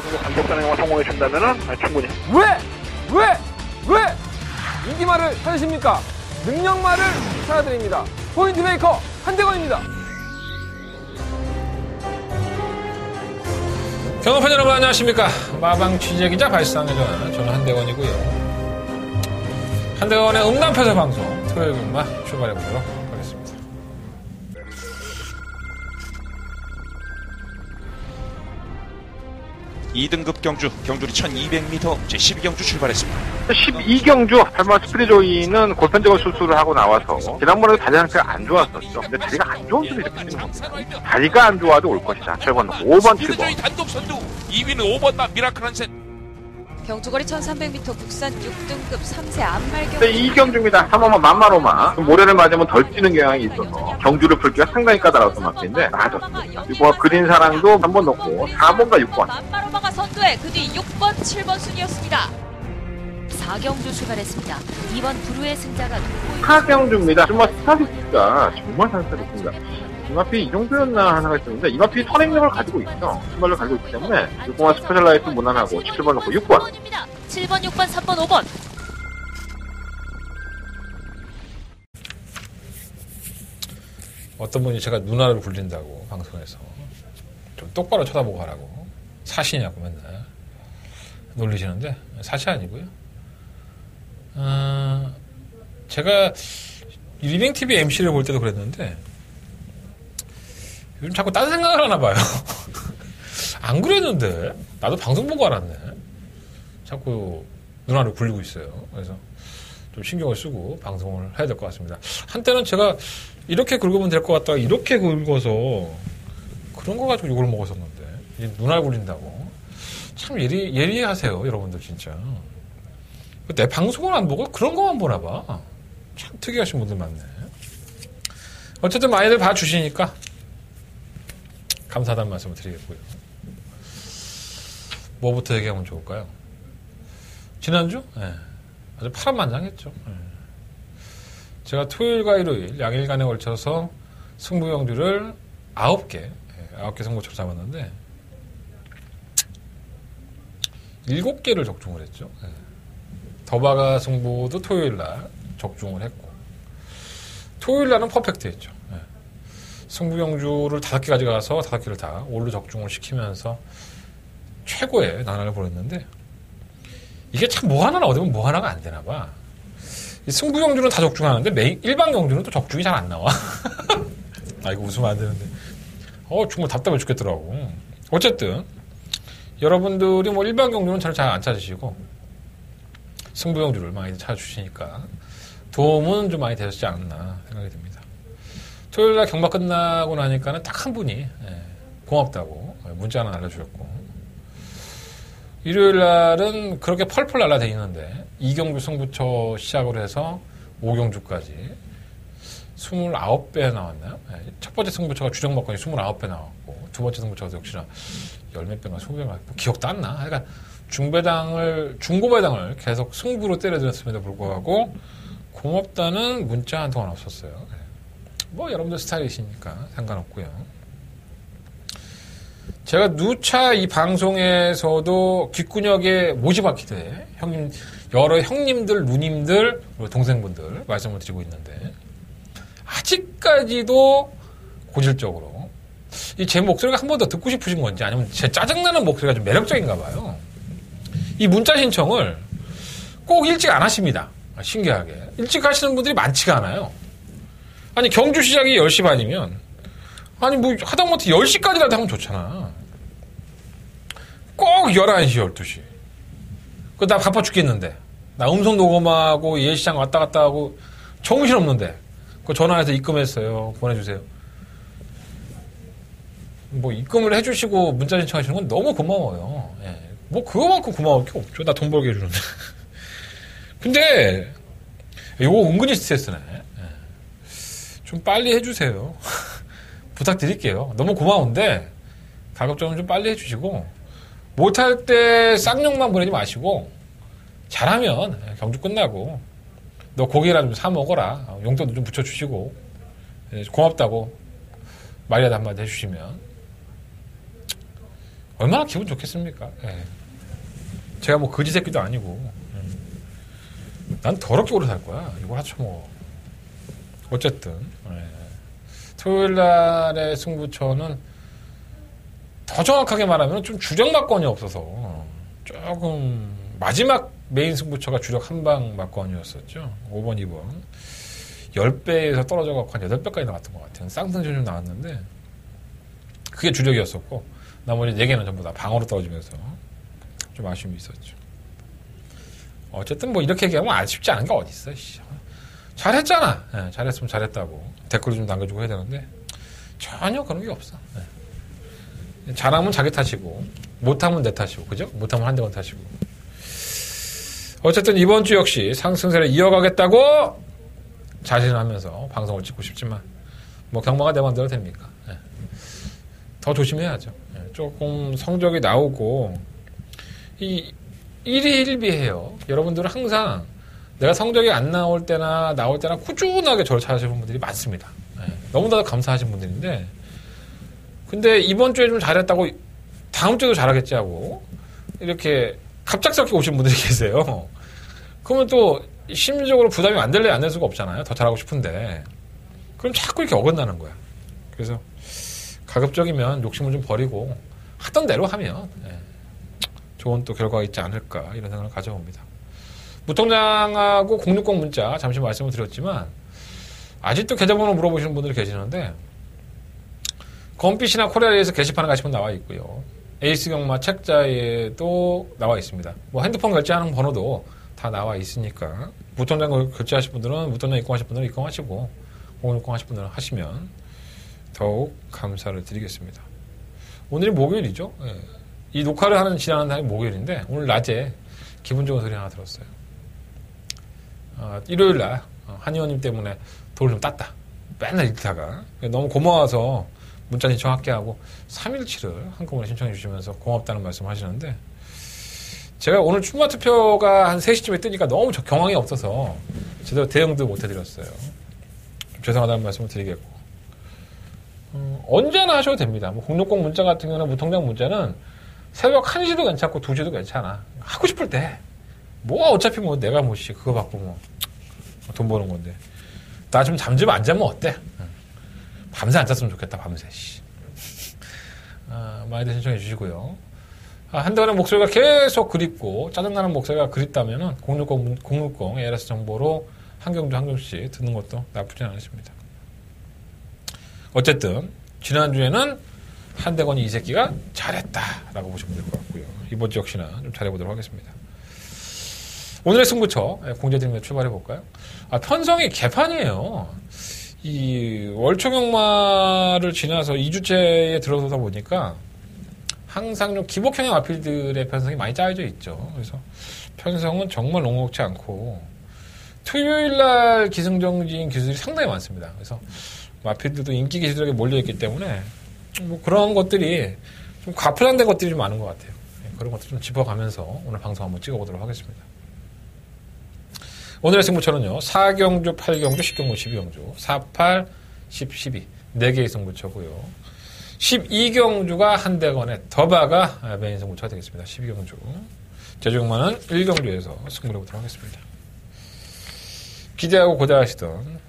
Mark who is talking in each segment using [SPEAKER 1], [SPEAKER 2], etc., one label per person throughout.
[SPEAKER 1] 정도 강력단행만 성공해 준다면은 충분히.
[SPEAKER 2] 왜 인기말을 찾으십니까? 능력말을 찾아드립니다. 포인트 메이커 한대건입니다.
[SPEAKER 3] 경험판 여러분 안녕하십니까? 마방 취재기자 발상의 전화 저는 한대건이고요. 한대건의 음담패설 방송 토요일 근마 출발해보도록 하겠습니다.
[SPEAKER 4] (2등급) 경주리 1200m 제12경주 출발했습니다.
[SPEAKER 1] 12경주 할머 스피리조이는 골편적인 수술을 하고 나와서 지난번에도 다리 상태가 안 좋았었죠. 근데 다리가 안 좋은 분이 이렇게 되는 겁니다. 다리가 안 좋아도 올 것이다. 7번, 5번, 7번.
[SPEAKER 4] 단독 선두 2위는 5번 미라클 한셋.
[SPEAKER 5] 경주거리 1300m 국산 6등급 3세 안말경.
[SPEAKER 1] 네, 이 경주입니다. 3호만 만마로마. 모래를 맞으면 덜 뛰는 경향이 있어서 경주를 풀기가 상당히 까다로웠던 마크인데 맞았습니다. 그리고 그린 사랑도 한 번 넣고 4번과 6번.
[SPEAKER 5] 만마로마가 선두에 그 뒤 6번, 7번 순이었습니다. 4경주 출발했습니다. 2번 브루의 승자가 돋보입니다.
[SPEAKER 1] 4경주입니다. 정말 스타디스가 정말 상스타디스입니다. 이마피 이 정도였나 하나가 있었는데 이마피 선행력을 가지고 있죠. 신발을 가지고 있기 때문에 6번과 스페셜라이트 무난하고 7번 넣고 6번.
[SPEAKER 5] 7번, 6번, 3번, 5번.
[SPEAKER 3] 어떤 분이 제가 누나를 굴린다고 방송에서 좀 똑바로 쳐다보고 하라고 사시냐고 맨날 놀리시는데 사시 아니고요. 제가 리빙TV MC를 볼 때도 그랬는데 요즘 자꾸 딴 생각을 하나 봐요. 안 그랬는데 나도 방송 보고 알았네. 자꾸 누나를 굴리고 있어요. 그래서 좀 신경을 쓰고 방송을 해야 될 것 같습니다. 한때는 제가 이렇게 긁으면 될 것 같다가 이렇게 긁어서 그런 거 가지고 욕을 먹었었는데 이제 누나를 굴린다고 참 예리하세요 여러분들 진짜. 내 방송을 안 보고 그런 거만 보나 봐. 참 특이하신 분들 많네. 어쨌든 많이들 봐주시니까 감사하다는 말씀을 드리겠고요. 뭐부터 얘기하면 좋을까요? 지난주? 네. 아주 파란만장했죠. 네. 제가 토요일과 일요일 양일간에 걸쳐서 승부경주를 9개 승부처를 잡았는데 7개를 적중을 했죠. 네. 더바가 승부도 토요일날 적중을 했고 토요일날은 퍼펙트했죠. 네. 승부경주를 5개 가져가서 5개를 다 올로 적중을 시키면서 최고의 나날을 보냈는데 이게 참 뭐 하나는 어디면 뭐 하나가 안 되나 봐. 이 승부경주는 다 적중하는데 일반 경주는 또 적중이 잘 안 나와. 아 이거 웃으면 안 되는데 정말 답답해 죽겠더라고. 어쨌든 여러분들이 뭐 일반 경주는 잘 안 찾으시고 승부경주를 많이 찾아주시니까 도움은 좀 많이 되셨지 않나 생각이 듭니다. 토요일날 경마 끝나고 나니까는 딱 한 분이 고맙다고 문자 하나 알려주셨고 일요일날은 그렇게 펄펄 날아다니는데 2경주 승부처 시작으로 해서 5경주까지 29배 나왔나요? 첫 번째 승부처가 주정목권이 29배 나왔고 두 번째 승부처도 역시나 10몇 배나 20배나 기억도 안 나. 그러니까 중고배당을 계속 승부로 때려드렸음에도 불구하고 고맙다는 문자 한 통은 없었어요. 뭐 여러분들 스타일이시니까 상관없고요. 제가 누차 이 방송에서도 귓구녕에 못이 박히되 여러 형님들, 누님들, 그리고 동생분들 말씀을 드리고 있는데 아직까지도 고질적으로 제 목소리가 한 번 더 듣고 싶으신 건지 아니면 제 짜증나는 목소리가 좀 매력적인가 봐요. 이 문자 신청을 꼭 일찍 안 하십니다. 신기하게. 일찍 하시는 분들이 많지가 않아요. 아니 경주 시작이 10시 반이면 아니 뭐 하다못해 10시까지라도 하면 좋잖아. 꼭 11시, 12시. 나 바빠 죽겠는데. 나 음성 녹음하고 예시장 왔다 갔다 하고 정신없는데. 전화해서 입금했어요. 보내주세요. 뭐 입금을 해주시고 문자 신청하시는 건 너무 고마워요. 예. 뭐 그거만큼 고마울 게 없죠. 나 돈 벌게 해주는데. 근데 이거 은근히 스트레스네. 예. 좀 빨리 해주세요. 부탁드릴게요. 너무 고마운데 가급적이면 좀 빨리 해주시고 못할 때 쌍욕만 보내지 마시고 잘하면 경주 끝나고 너 고기라도 좀 사 먹어라. 용돈도 좀 붙여주시고 고맙다고 말이라도 한마디 해주시면 얼마나 기분 좋겠습니까? 예. 제가 뭐 거지 새끼도 아니고 난 더럽게 오래 살 거야. 이걸 하쳐먹어. 어쨌든 토요일 날의 승부처는 더 정확하게 말하면 좀 주력 막건이 없어서 조금 마지막 메인 승부처가 주력 한방 막건이었었죠. 5번, 2번. 10배에서 떨어져갖고 한 8배까지 나왔던 것 같아요. 쌍등전 좀 나왔는데 그게 주력이었었고 나머지 4개는 전부 다 방어로 떨어지면서 좀 아쉬움이 있었죠. 어쨌든 뭐 이렇게 얘기하면 아쉽지 않은 게 어딨어. 잘했잖아. 네, 잘했으면 잘했다고 댓글도 좀 남겨주고 해야 되는데 전혀 그런 게 없어. 네. 잘하면 자기 탓이고 못하면 내 탓이고 그죠? 못하면 한대건 탓이고. 어쨌든 이번 주 역시 상승세를 이어가겠다고 자신하면서 방송을 찍고 싶지만 뭐 경마가 내 맘대로 됩니까? 네. 더 조심해야죠. 네. 조금 성적이 나오고 이 일희일비해요. 여러분들은 항상 내가 성적이 안 나올 때나 나올 때나 꾸준하게 저를 찾아주시는 분들이 많습니다. 네. 너무나도 감사하신 분들인데 근데 이번 주에 좀 잘했다고 다음 주에도 잘하겠지 하고 이렇게 갑작스럽게 오신 분들이 계세요. 그러면 또 심리적으로 부담이 안 될래 안 될 수가 없잖아요. 더 잘하고 싶은데 그럼 자꾸 이렇게 어긋나는 거야. 그래서 가급적이면 욕심을 좀 버리고 하던 대로 하면 좋은 또 결과가 있지 않을까 이런 생각을 가져봅니다. 무통장하고 060 문자 잠시 말씀을 드렸지만 아직도 계좌번호 물어보시는 분들이 계시는데 검빛이나 코리아에서 게시판에 가시면 나와 있고요. 에이스 경마 책자에도 나와 있습니다. 뭐 핸드폰 결제하는 번호도 다 나와 있으니까 무통장 결제하실 분들은 무통장 입금하실 분들은 입금하시고 060 하실 분들은 하시면 더욱 감사를 드리겠습니다. 오늘이 목요일이죠. 예. 이 녹화를 하는 지나는 날이 목요일인데 오늘 낮에 기분 좋은 소리 하나 들었어요. 일요일 날 한의원님 때문에 돌을 좀 땄다. 맨날 읽다가 너무 고마워서 문자 신청할게 하고 3일치를 한꺼번에 신청해 주시면서 고맙다는 말씀 하시는데 제가 오늘 출마 투표가 한 3시쯤에 뜨니까 너무 경황이 없어서 제대로 대응도 못 해드렸어요. 좀 죄송하다는 말씀을 드리겠고 언제나 하셔도 됩니다. 뭐 060 문자 같은 경우는 무통장 문자는 새벽 1시도 괜찮고 2시도 괜찮아. 하고 싶을 때. 뭐 어차피 뭐 내가 뭐씨 그거 받고 뭐 돈 버는 건데. 나 좀 잠 좀 안 자면 어때? 밤새 안 잤으면 좋겠다. 밤새. 많이들 신청해 주시고요. 한동안의 목소리가 계속 그립고 짜증나는 목소리가 그립다면은 060 ARS 정보로 한경주씩 듣는 것도 나쁘지 않으십니다. 어쨌든 지난주에는 한대건이 이 새끼가 잘했다라고 보시면 될 것 같고요. 이번 주 역시나 좀 잘해보도록 하겠습니다. 오늘의 승부처 공개드리며 출발해볼까요? 편성이 개판이에요. 이 월초경마를 지나서 2주째에 들어서다 보니까 항상 좀 기복형의 마필들의 편성이 많이 짜여져 있죠. 그래서 편성은 정말 녹록지 않고 토요일날 기승전결인 기술이 상당히 많습니다. 그래서 마필들도 인기 기술에게 몰려있기 때문에 뭐 그런 것들이 좀 과플란된 것들이 좀 많은 것 같아요. 그런 것들 좀 짚어가면서 오늘 방송 한번 찍어보도록 하겠습니다. 오늘의 승부처는요. 4경주, 8경주, 10경주, 12경주 4, 8, 10, 12 4개의 승부처고요. 12경주가 한대건의 더바가 메인 승부처가 되겠습니다. 12경주 제주경마는 1경주에서 승부를 해보도록 하겠습니다. 기대하고 고대하시던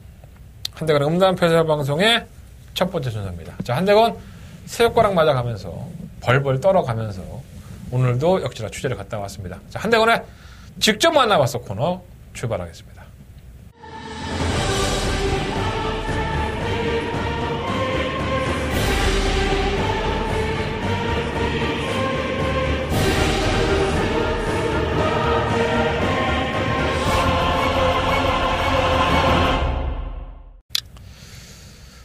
[SPEAKER 3] 한대건의 음담패설 방송의 첫 번째 순서입니다. 자, 한대건 새우과랑 맞아가면서 벌벌 떨어가면서 오늘도 역시나 취재를 갔다 왔습니다. 자, 한대건의 직접 만나봤어 코너 출발하겠습니다.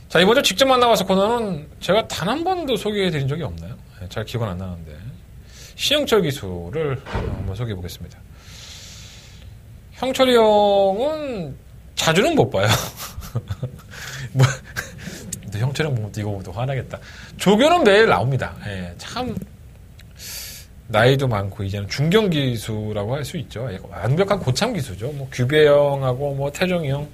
[SPEAKER 3] 자, 이번 주 직접 만나봐서 코너는 제가 단 한 번도 소개해드린 적이 없나요? 잘 기억은 안 나는데 시영철 기수를 한번 소개해 보겠습니다. 형철이 형은 자주는 못 봐요. 뭐, 형철이 형 보면 또 이거 보고 화나겠다. 조교는 매일 나옵니다. 예, 참 나이도 많고 이제는 중견 기수라고 할 수 있죠. 완벽한 고참 기수죠. 뭐 규배 형하고 뭐 태정이 형.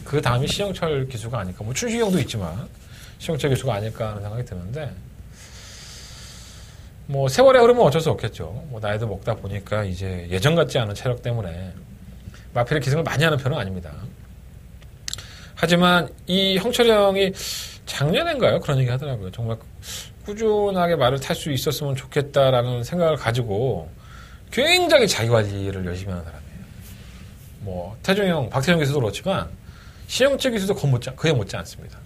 [SPEAKER 3] 그 다음이 시영철 기수가 아닐까. 뭐 춘식이 형도 있지만 시영철 기수가 아닐까 하는 생각이 드는데 뭐 세월의 흐름은 어쩔 수 없겠죠. 뭐 나이도 먹다 보니까 이제 예전 같지 않은 체력 때문에 마필의 기승을 많이 하는 편은 아닙니다. 하지만 이 형철이 형이 작년인가요? 그런 얘기 하더라고요. 정말 꾸준하게 말을 탈 수 있었으면 좋겠다라는 생각을 가지고 굉장히 자기 관리를 열심히 하는 사람이에요. 뭐 태종 형, 박태종 기수도 그렇지만 신영철 기수도 그에 못지 않습니다.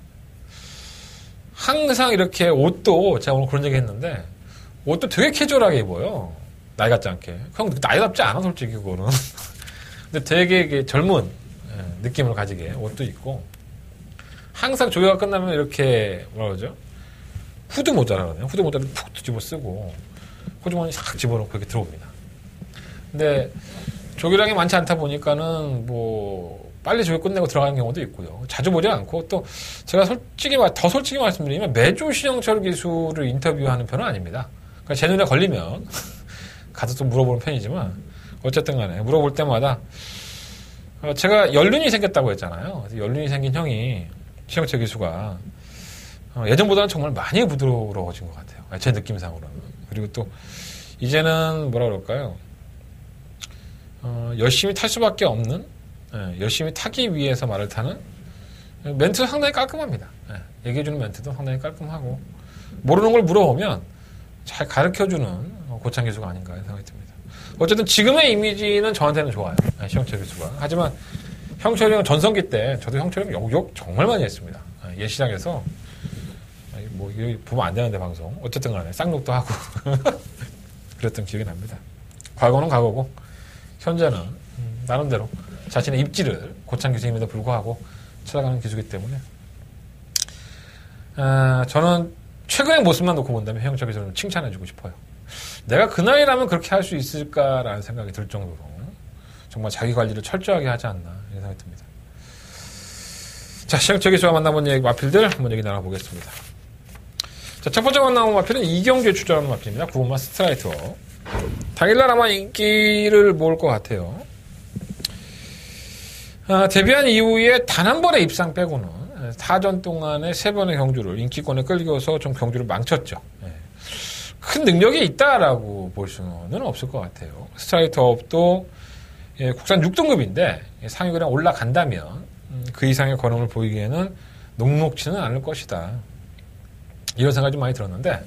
[SPEAKER 3] 항상 이렇게 옷도 제가 오늘 그런 얘기 했는데 옷도 되게 캐주얼하게 입어요. 나이 같지 않게. 형 나이답지 않아 솔직히 그거는. 근데 되게 젊은 느낌을 가지게 옷도 입고 항상 조교가 끝나면 이렇게 뭐라 그러죠? 후드 모자라 그러네요. 후드 모자를 푹 뒤집어 쓰고 호주머니 싹 집어넣고 이렇게 들어옵니다. 근데 조교량이 많지 않다 보니까는 뭐 빨리 조교 끝내고 들어가는 경우도 있고요. 자주 보지 않고 또 제가 더 솔직히 말씀드리면 매주 신영철 기수를 인터뷰하는 편은 아닙니다. 그러니까 제 눈에 걸리면 가서 또 물어보는 편이지만 어쨌든 간에 물어볼 때마다 제가 연륜이 생겼다고 했잖아요. 연륜이 생긴 형이 신영철 기수가 예전보다는 정말 많이 부드러워진 것 같아요. 제 느낌상으로는. 그리고 또 이제는 뭐라 그럴까요? 열심히 탈 수밖에 없는 열심히 타기 위해서 말을 타는 멘트도 상당히 깔끔합니다. 얘기해주는 멘트도 상당히 깔끔하고 모르는 걸 물어보면 잘 가르쳐주는 고창 기수가 아닌가 생각이 듭니다. 어쨌든 지금의 이미지는 저한테는 좋아요. 신영철 기수가. 하지만 형철이 형 전성기 때 저도 형철이 형 욕 정말 많이 했습니다. 예시장에서 뭐 이거 보면 안 되는데 방송 어쨌든 간에 쌍욕도 하고 그랬던 기억이 납니다. 과거는 과거고 현재는 나름대로 자신의 입지를 고창 기수임에도 불구하고 찾아가는 기수이기 때문에 저는 최근의 모습만 놓고 본다면 형철 기수를 칭찬해주고 싶어요. 내가 그 나이라면 그렇게 할 수 있을까라는 생각이 들 정도로 정말 자기 관리를 철저하게 하지 않나 이런 생각이 듭니다. 자, 신영철 기수와 만나본 마필들 한번 얘기 나눠보겠습니다. 자, 첫 번째 만나본 마필은 이경주에 출전하는 마필입니다. 9번마 스트라이터. 당일날 아마 인기를 모을 것 같아요. 데뷔한 이후에 단 한 번의 입상 빼고는 4전 동안에 3번의 경주를 인기권에 끌겨서 좀 경주를 망쳤죠. 큰 능력이 있다라고 볼 수는 없을 것 같아요. 스트라이터 업도 국산 6등급인데 상위권에 올라간다면 그 이상의 권능을 보이기에는 녹록치는 않을 것이다. 이런 생각이 좀 많이 들었는데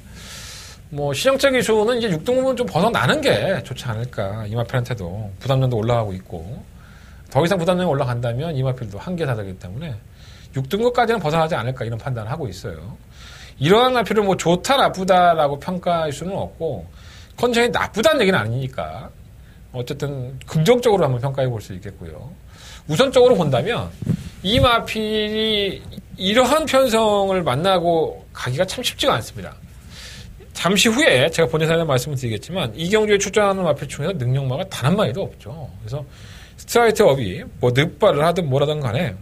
[SPEAKER 3] 뭐 신영철 기수는 이제 6등급은 좀 벗어나는 게 좋지 않을까. 이마필한테도 부담점도 올라가고 있고 더 이상 부담점이 올라간다면 이마필도 한계 다르기 때문에 6등급까지는 벗어나지 않을까 이런 판단을 하고 있어요. 이러한 마필을 뭐 좋다 나쁘다라고 평가할 수는 없고 컨디션이 나쁘다는 얘기는 아니니까 어쨌든 긍정적으로 한번 평가해 볼 수 있겠고요. 우선적으로 본다면 이 마필이 이러한 편성을 만나고 가기가 참 쉽지가 않습니다. 잠시 후에 제가 본의 사연에 말씀을 드리겠지만 이경주에 출전하는 마필 중에서 능력마가 단 한 마리도 없죠. 그래서 스트라이트 업이 뭐 늑발을 하든 뭐라든 간에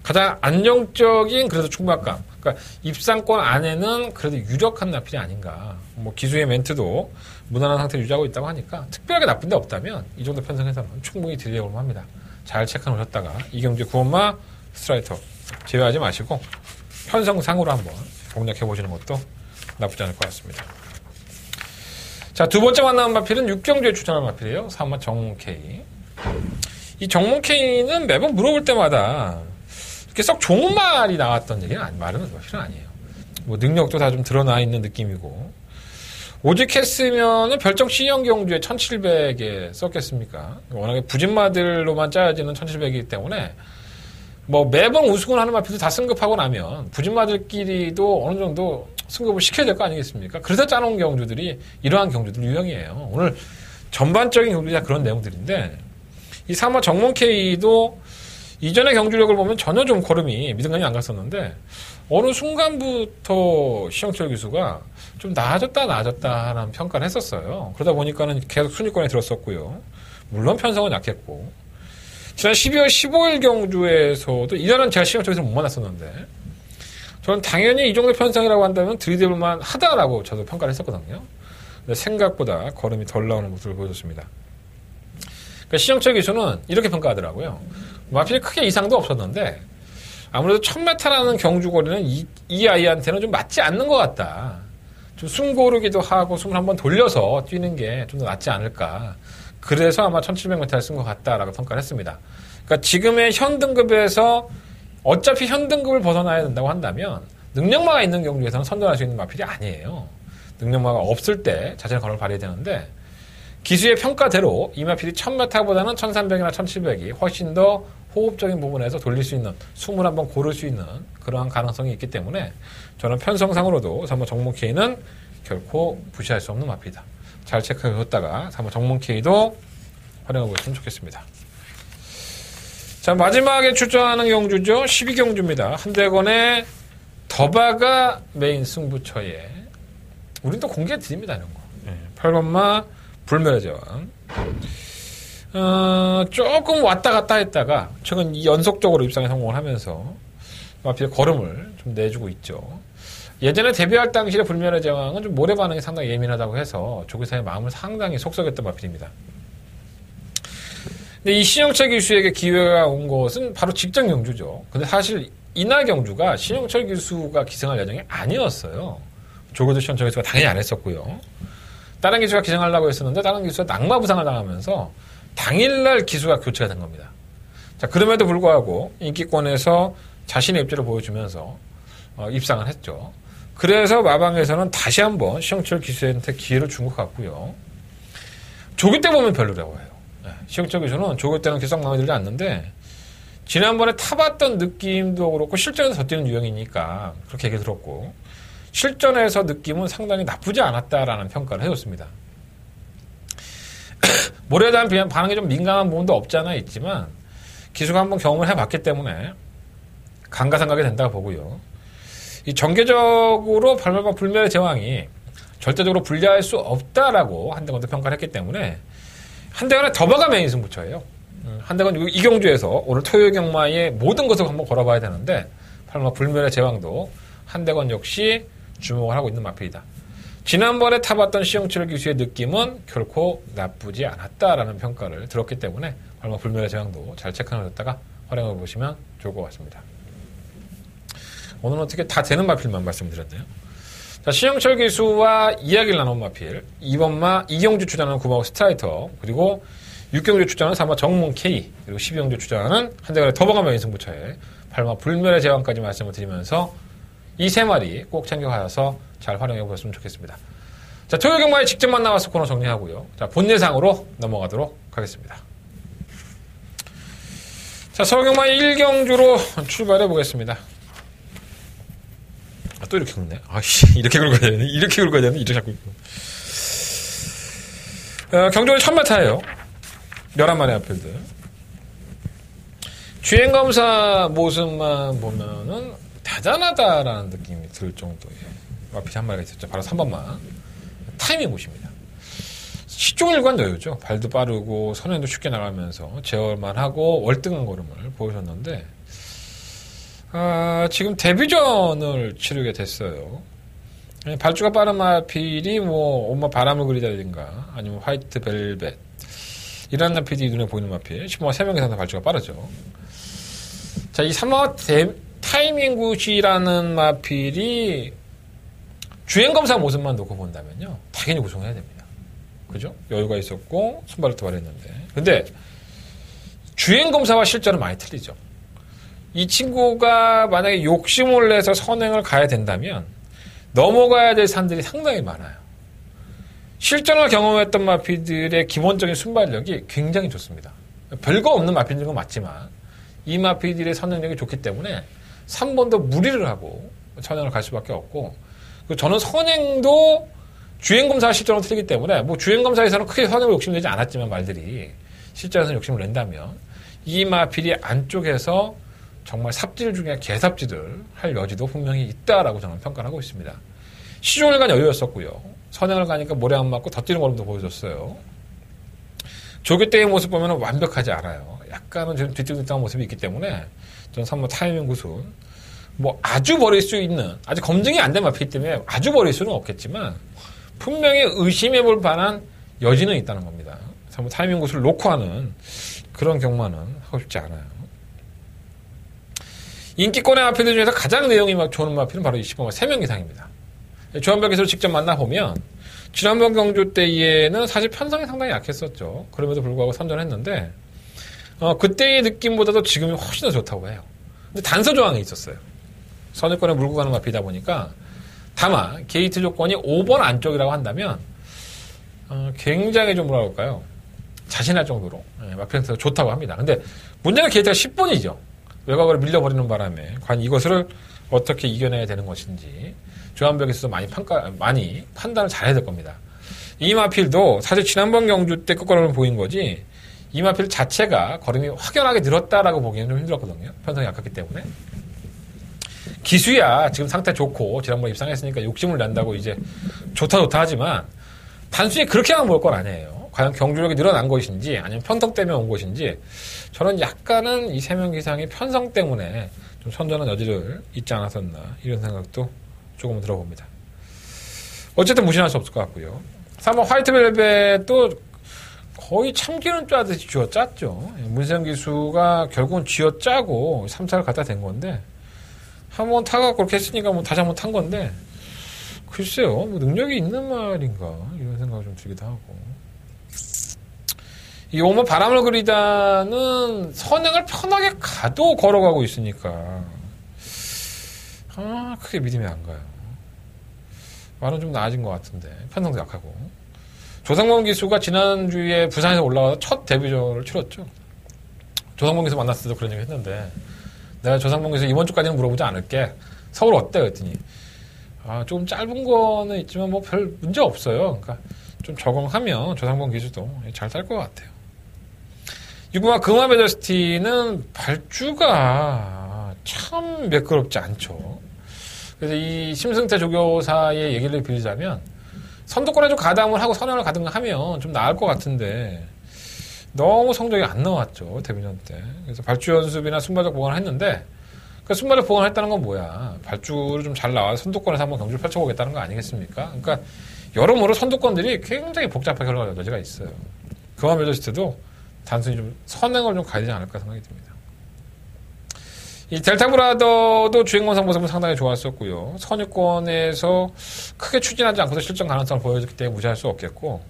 [SPEAKER 3] 가장 안정적인 그래도 충박감, 그러니까 입상권 안에는 그래도 유력한 마필이 아닌가. 뭐 기수의 멘트도 무난한 상태를 유지하고 있다고 하니까 특별하게 나쁜 데 없다면 이 정도 편성해서는 충분히 들려볼만 합니다. 잘 체크해 놓으셨다가 이경주 9번마 스트라이터 제외하지 마시고 편성상으로 한번 공략해 보시는 것도 나쁘지 않을 것 같습니다. 자, 두 번째 만나는 마필은 6경주에 출전한 마필이에요. 3번 정몽K. 이 정몽K는 매번 물어볼 때마다 이렇게 썩 좋은 말이 나왔던 얘기는 말은 사실은 아니에요. 뭐 능력도 다 좀 드러나 있는 느낌이고 오직 했으면은 별정 C형 경주에 1700에 썼겠습니까? 워낙에 부진마들로만 짜여지는 1700이기 때문에 뭐 매번 우승을 하는 마필도 다 승급하고 나면 부진마들끼리도 어느 정도 승급을 시켜야 될 거 아니겠습니까? 그래서 짜놓은 경주들이 이러한 경주들 유형이에요. 오늘 전반적인 경주가 그런 내용들인데 이 3화 정몽K도 이전의 경주력을 보면 전혀 좀 걸음이 미등간이 안 갔었는데 어느 순간부터 신영철 기수가 좀 나아졌다 하는 평가를 했었어요. 그러다 보니까는 계속 순위권에 들었었고요. 물론 편성은 약했고 지난 12월 15일 경주에서도 이전은 제가 신영철 기수를 못 만났었는데 저는 당연히 이 정도 편성이라고 한다면 들이대볼만 하다라고 저도 평가를 했었거든요. 근데 생각보다 걸음이 덜 나오는 모습을 보여줬습니다. 그러니까 신영철 기수는 이렇게 평가하더라고요. 마필이 크게 이상도 없었는데 아무래도 1000m라는 경주거리는 이 아이한테는 좀 맞지 않는 것 같다. 좀 숨 고르기도 하고 숨을 한번 돌려서 뛰는 게 좀 더 낫지 않을까. 그래서 아마 1700m를 쓴 것 같다라고 평가를 했습니다. 그러니까 지금의 현 등급에서 어차피 현 등급을 벗어나야 된다고 한다면 능력마가 있는 경주에서는 선전할 수 있는 마필이 아니에요. 능력마가 없을 때 자신의 권한을 발휘해야 되는데 기수의 평가대로 이 마필이 1000m보다는 1300이나 1700이 훨씬 더 호흡적인 부분에서 돌릴 수 있는 숨을 한번 고를 수 있는 그러한 가능성이 있기 때문에 저는 편성상으로도 3번 정문 K는 결코 무시할 수 없는 마필이다. 잘 체크해뒀다가 3번 정문 K도 활용해보셨으면 좋겠습니다. 자, 마지막에 출전하는 경주죠. 12경주입니다. 한대건의 더바가 메인 승부처에 우린 또 공개해드립니다. 이런 거. 8번마 불멸의 제왕. 조금 왔다 갔다 했다가 최근 연속적으로 입상에 성공을 하면서 마필의 걸음을 좀 내주고 있죠. 예전에 데뷔할 당시의 불멸의 제왕은 좀 모래 반응이 상당히 예민하다고 해서 조기사의 마음을 상당히 속썩였던 마필입니다. 근데 이 신영철 기수에게 기회가 온 것은 바로 직전 경주죠. 근데 사실 이날 경주가 신영철 기수가 기승할 예정이 아니었어요. 조교도 신영철 기수가 당연히 안 했었고요. 다른 기수가 기승하려고 했었는데 다른 기수가 낙마 부상을 당하면서 당일날 기수가 교체가 된 겁니다. 자, 그럼에도 불구하고 인기권에서 자신의 입지를 보여주면서 입상을 했죠. 그래서 마방에서는 다시 한번 신영철 기수한테 기회를 준 것 같고요. 조교 때 보면 별로라고 해요. 신영철 기수는 조교 때는 계속 마음에 들지 않는데 지난번에 타봤던 느낌도 그렇고 실전에서 더 뛰는 유형이니까 그렇게 얘기 들었고 실전에서 느낌은 상당히 나쁘지 않았다라는 평가를 해줬습니다. 모래에 대한 반응이 좀 민감한 부분도 없잖아 있지만 기수가 한번 경험을 해봤기 때문에 감가상각이 된다고 보고요. 이 정계적으로 발발과 불멸의 제왕이 절대적으로 분리할 수 없다라고 한대건도 평가를 했기 때문에 한대건의 더바가 메인 승부처예요. 한대건 이 경주에서 오늘 토요일 경마의 모든 것을 한번 걸어봐야 되는데 발발 불멸의 제왕도 한대건 역시 주목을 하고 있는 마필이다. 지난번에 타봤던 신영철 기수의 느낌은 결코 나쁘지 않았다라는 평가를 들었기 때문에 발발 불멸의 제왕도 잘 체크해뒀다가 활용해 보시면 좋을 것 같습니다. 오늘은 어떻게 다 되는 마필만 말씀드렸네요. 자, 신영철 기수와 이야기를 나눈 마필 2번마 이경주 출전하는 9번 스트라이터 그리고 6경주 출전하는 3번 정문 K 그리고 12경주 출전하는 한대건의 더버가 메인 승부처에 8번 불멸의 제왕까지 말씀을 드리면서 이 세 마리 꼭 챙겨가서 잘 활용해 보셨으면 좋겠습니다. 자, 토요일 경마에 직접만 나와서 코너 정리하고요. 자, 본 예상으로 넘어가도록 하겠습니다. 자, 서울 경마 1경주로 출발해 보겠습니다. 또 이렇게 긁네. 아씨, 이렇게 긁어야 되네. 이렇게 긁어야 되네. 이렇게 자꾸. 경주는 1000m예요. 11마리 앞필드. 주행검사 모습만 보면은 대단하다라는 느낌이 들 정도의 마필이 한 마리가 있었죠. 바로 3번만. 타이밍 보십니다. 시종일관 여유죠. 발도 빠르고 선행도 쉽게 나가면서 제어만 하고 월등한 걸음을 보여줬는데 지금 데뷔전을 치르게 됐어요. 발주가 빠른 마필이 온몸 바람을 그리다든가 아니면 화이트 벨벳 이런 마필이 눈에 보이는 마필 10번가 3명 이상 발주가 빠르죠. 자, 이 3번가 타이밍 굿이라는 마필이 주행검사 모습만 놓고 본다면요 당연히 우승해야 됩니다. 그죠? 여유가 있었고 손발을 발휘했는데 근데 주행검사와 실전은 많이 틀리죠. 이 친구가 만약에 욕심을 내서 선행을 가야 된다면 넘어가야 될 산들이 상당히 많아요. 실전을 경험했던 마필들의 기본적인 순발력이 굉장히 좋습니다. 별거 없는 마필들인 건 맞지만 이 마필들의 선행력이 좋기 때문에 3번도 무리를 하고 선행을 갈 수밖에 없고 저는 선행도 주행검사와 실전으로 틀리기 때문에 주행검사에서는 크게 선행을 욕심내지 않았지만 말들이 실전에서는 욕심을 낸다면 이 마필이 안쪽에서 정말 삽질 중에 개삽질을 할 여지도 분명히 있다라고 저는 평가를 하고 있습니다. 시종을 간 여유였었고요. 선행을 가니까 모래 안 맞고 더 뛰는 걸음도 보여줬어요. 조교 때의 모습 보면 완벽하지 않아요. 약간은 좀 뒤뚱뒤뚱한 모습이 있기 때문에 저는 3번 타이밍 구순 아주 버릴 수 있는 아직 검증이 안 된 마필이기 때문에 아주 버릴 수는 없겠지만 분명히 의심해볼 만한 여지는 있다는 겁니다. 3번 타이밍 구순을 놓고 하는 그런 경마는 하고 싶지 않아요. 인기권의 마필들 중에서 가장 내용이 좋은 마필은 바로 20번가 3명 이상입니다. 조한별 기수를 직접 만나보면 지난번 경주 때에는 사실 편성이 상당히 약했었죠. 그럼에도 불구하고 선전했는데 그때의 느낌보다도 지금이 훨씬 더 좋다고 해요. 근데 단서 조항이 있었어요. 선유권에 물고 가는 마피다 보니까 다만 게이트 조건이 5번 안쪽이라고 한다면 굉장히 좀 뭐라 그럴까요? 자신할 정도로 마피한테서 좋다고 합니다. 근데 문제는 게이트가 10번이죠. 외곽으로 밀려버리는 바람에 과연 이것을 어떻게 이겨내야 되는 것인지 조한벽에서도 많이 판단을 잘해야 될 겁니다. 이 마필도 사실 지난번 경주 때 끝걸음을 보인 거지 이 마필 자체가 걸음이 확연하게 늘었다라고 보기에는 좀 힘들었거든요. 편성이 약했기 때문에. 기수야 지금 상태 좋고 지난번 입상했으니까 욕심을 낸다고 이제 좋다 하지만 단순히 그렇게만 볼 건 아니에요. 과연 경주력이 늘어난 것인지 아니면 편성 때문에 온 것인지 저는 약간은 이 3명 기상의 편성 때문에 좀 선전한 여지를 잊지 않았었나 이런 생각도 조금 들어봅니다. 어쨌든 무시할 수 없을 것 같고요. 3번 화이트벨벳도 거의 참기름 짜듯이 쥐어짰죠. 문세영 기수가 결국은 쥐어짜고 3차를 갖다 댄 건데 한번 타갖고 그렇게 했으니까 뭐 다시 한번 탄 건데 글쎄요. 뭐 능력이 있는 말인가 이런 생각이 좀 들기도 하고 이 오면 바람을 그리다는 선행을 편하게 가도 걸어가고 있으니까 크게 믿음이 안 가요. 말은 좀 나아진 것 같은데 편성도 약하고 조상범 기수가 지난주에 부산에서 올라와서 첫 데뷔전을 치렀죠. 조상범 기수 만났을 때도 그런 얘기 했는데 내가 조상범 기수 이번 주까지는 물어보지 않을게. 서울 어때? 그랬더니 조금 짧은 거는 있지만 뭐 별 문제 없어요. 그러니까 좀 적응하면 조상범 기수도 잘 탈 것 같아요. 6번 금화 메저스티는 발주가 참 매끄럽지 않죠. 그래서 이 심승태 조교사의 얘기를 빌리자면 선두권에 좀 가담을 하고 선행을 가든가 하면 좀 나을 것 같은데 너무 성적이 안 나왔죠. 데뷔전 때. 그래서 발주 연습이나 순발력 보강을 했는데 그 순발력 보강을 했다는 건 뭐야. 발주를 좀 잘 나와서 선두권에서 한번 경주를 펼쳐보겠다는 거 아니겠습니까? 그러니까 여러모로 선두권들이 굉장히 복잡하게 흘러갈 여지가 있어요. 금화 메저스티도 단순히 좀 선행을 좀 가야 되지 않을까 생각이 듭니다. 이 델타 브라더도 주행원상 모습은 상당히 좋았었고요. 선유권에서 크게 추진하지 않고도 실전 가능성을 보여줬기 때문에 무시할 수 없겠고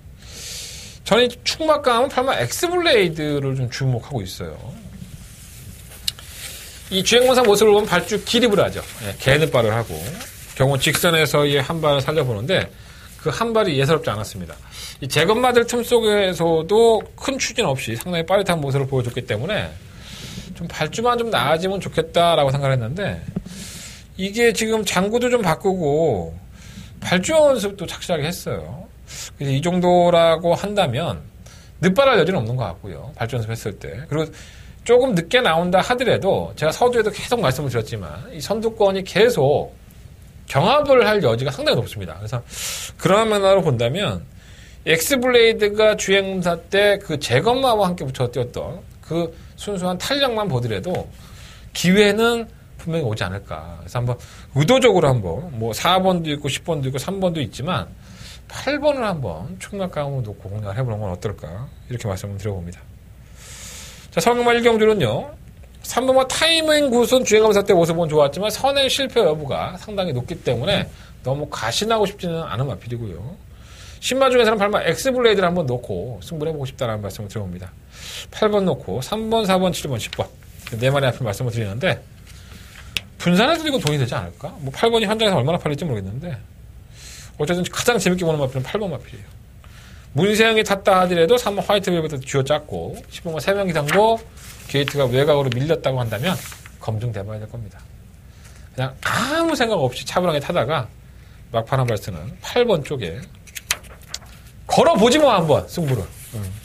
[SPEAKER 3] 저는 충막감은 8번 엑스블레이드를 좀 주목하고 있어요. 이 주행원상 모습을 보면 발주 기립을 하죠. 개는발을 하고 경호 직선에서의 한 발을 살려보는데 그 한 발이 예사롭지 않았습니다. 이 제건마들 틈 속에서도 큰 추진 없이 상당히 빠릿한 모습을 보여줬기 때문에 좀 발주만 좀 나아지면 좋겠다라고 생각을 했는데 이게 지금 장구도 좀 바꾸고 발주 연습도 착실하게 했어요. 그래서 이 정도라고 한다면 늦발할 여지는 없는 것 같고요. 발주 연습했을 때. 그리고 조금 늦게 나온다 하더라도 제가 서두에도 계속 말씀을 드렸지만 이 선두권이 계속 경합을 할 여지가 상당히 높습니다. 그래서 그런 면으로 본다면 엑스블레이드가 주행사 때 그 제건마와 함께 붙여 뛰었던 그 순수한 탄력만 보더라도 기회는 분명히 오지 않을까. 그래서 한번 의도적으로 한번 뭐 4번도 있고 10번도 있고 3번도 있지만 8번을 한번 충nak감으로 놓고 공략을 해보는 건 어떨까 이렇게 말씀을 드려봅니다. 자, 성균관 1경주는요. 3번과 타이밍 굿은 주행검사 때 모습은 좋았지만 선행 실패 여부가 상당히 높기 때문에 너무 가신하고 싶지는 않은 마필이고요. 신마 중에서는 8번 엑스블레이드를 한번 놓고 승부를 해보고 싶다는 말씀을 드려봅니다. 8번 놓고 3번, 4번, 7번, 10번 네 마리 앞에 말씀을 드리는데 분산해서 이거 돈이 되지 않을까? 뭐 8번이 현장에서 얼마나 팔릴지 모르겠는데 어쨌든 가장 재밌게 보는 마필은 8번 마필이에요. 문세영이 탔다 하더라도 3번 화이트벨벳부터 쥐어짰고 10번과 3명 이상도 게이트가 외곽으로 밀렸다고 한다면 검증돼봐야 될 겁니다. 그냥 아무 생각 없이 차분하게 타다가 막판 한 발스는 8번 쪽에 걸어보지 뭐 한번 승부를.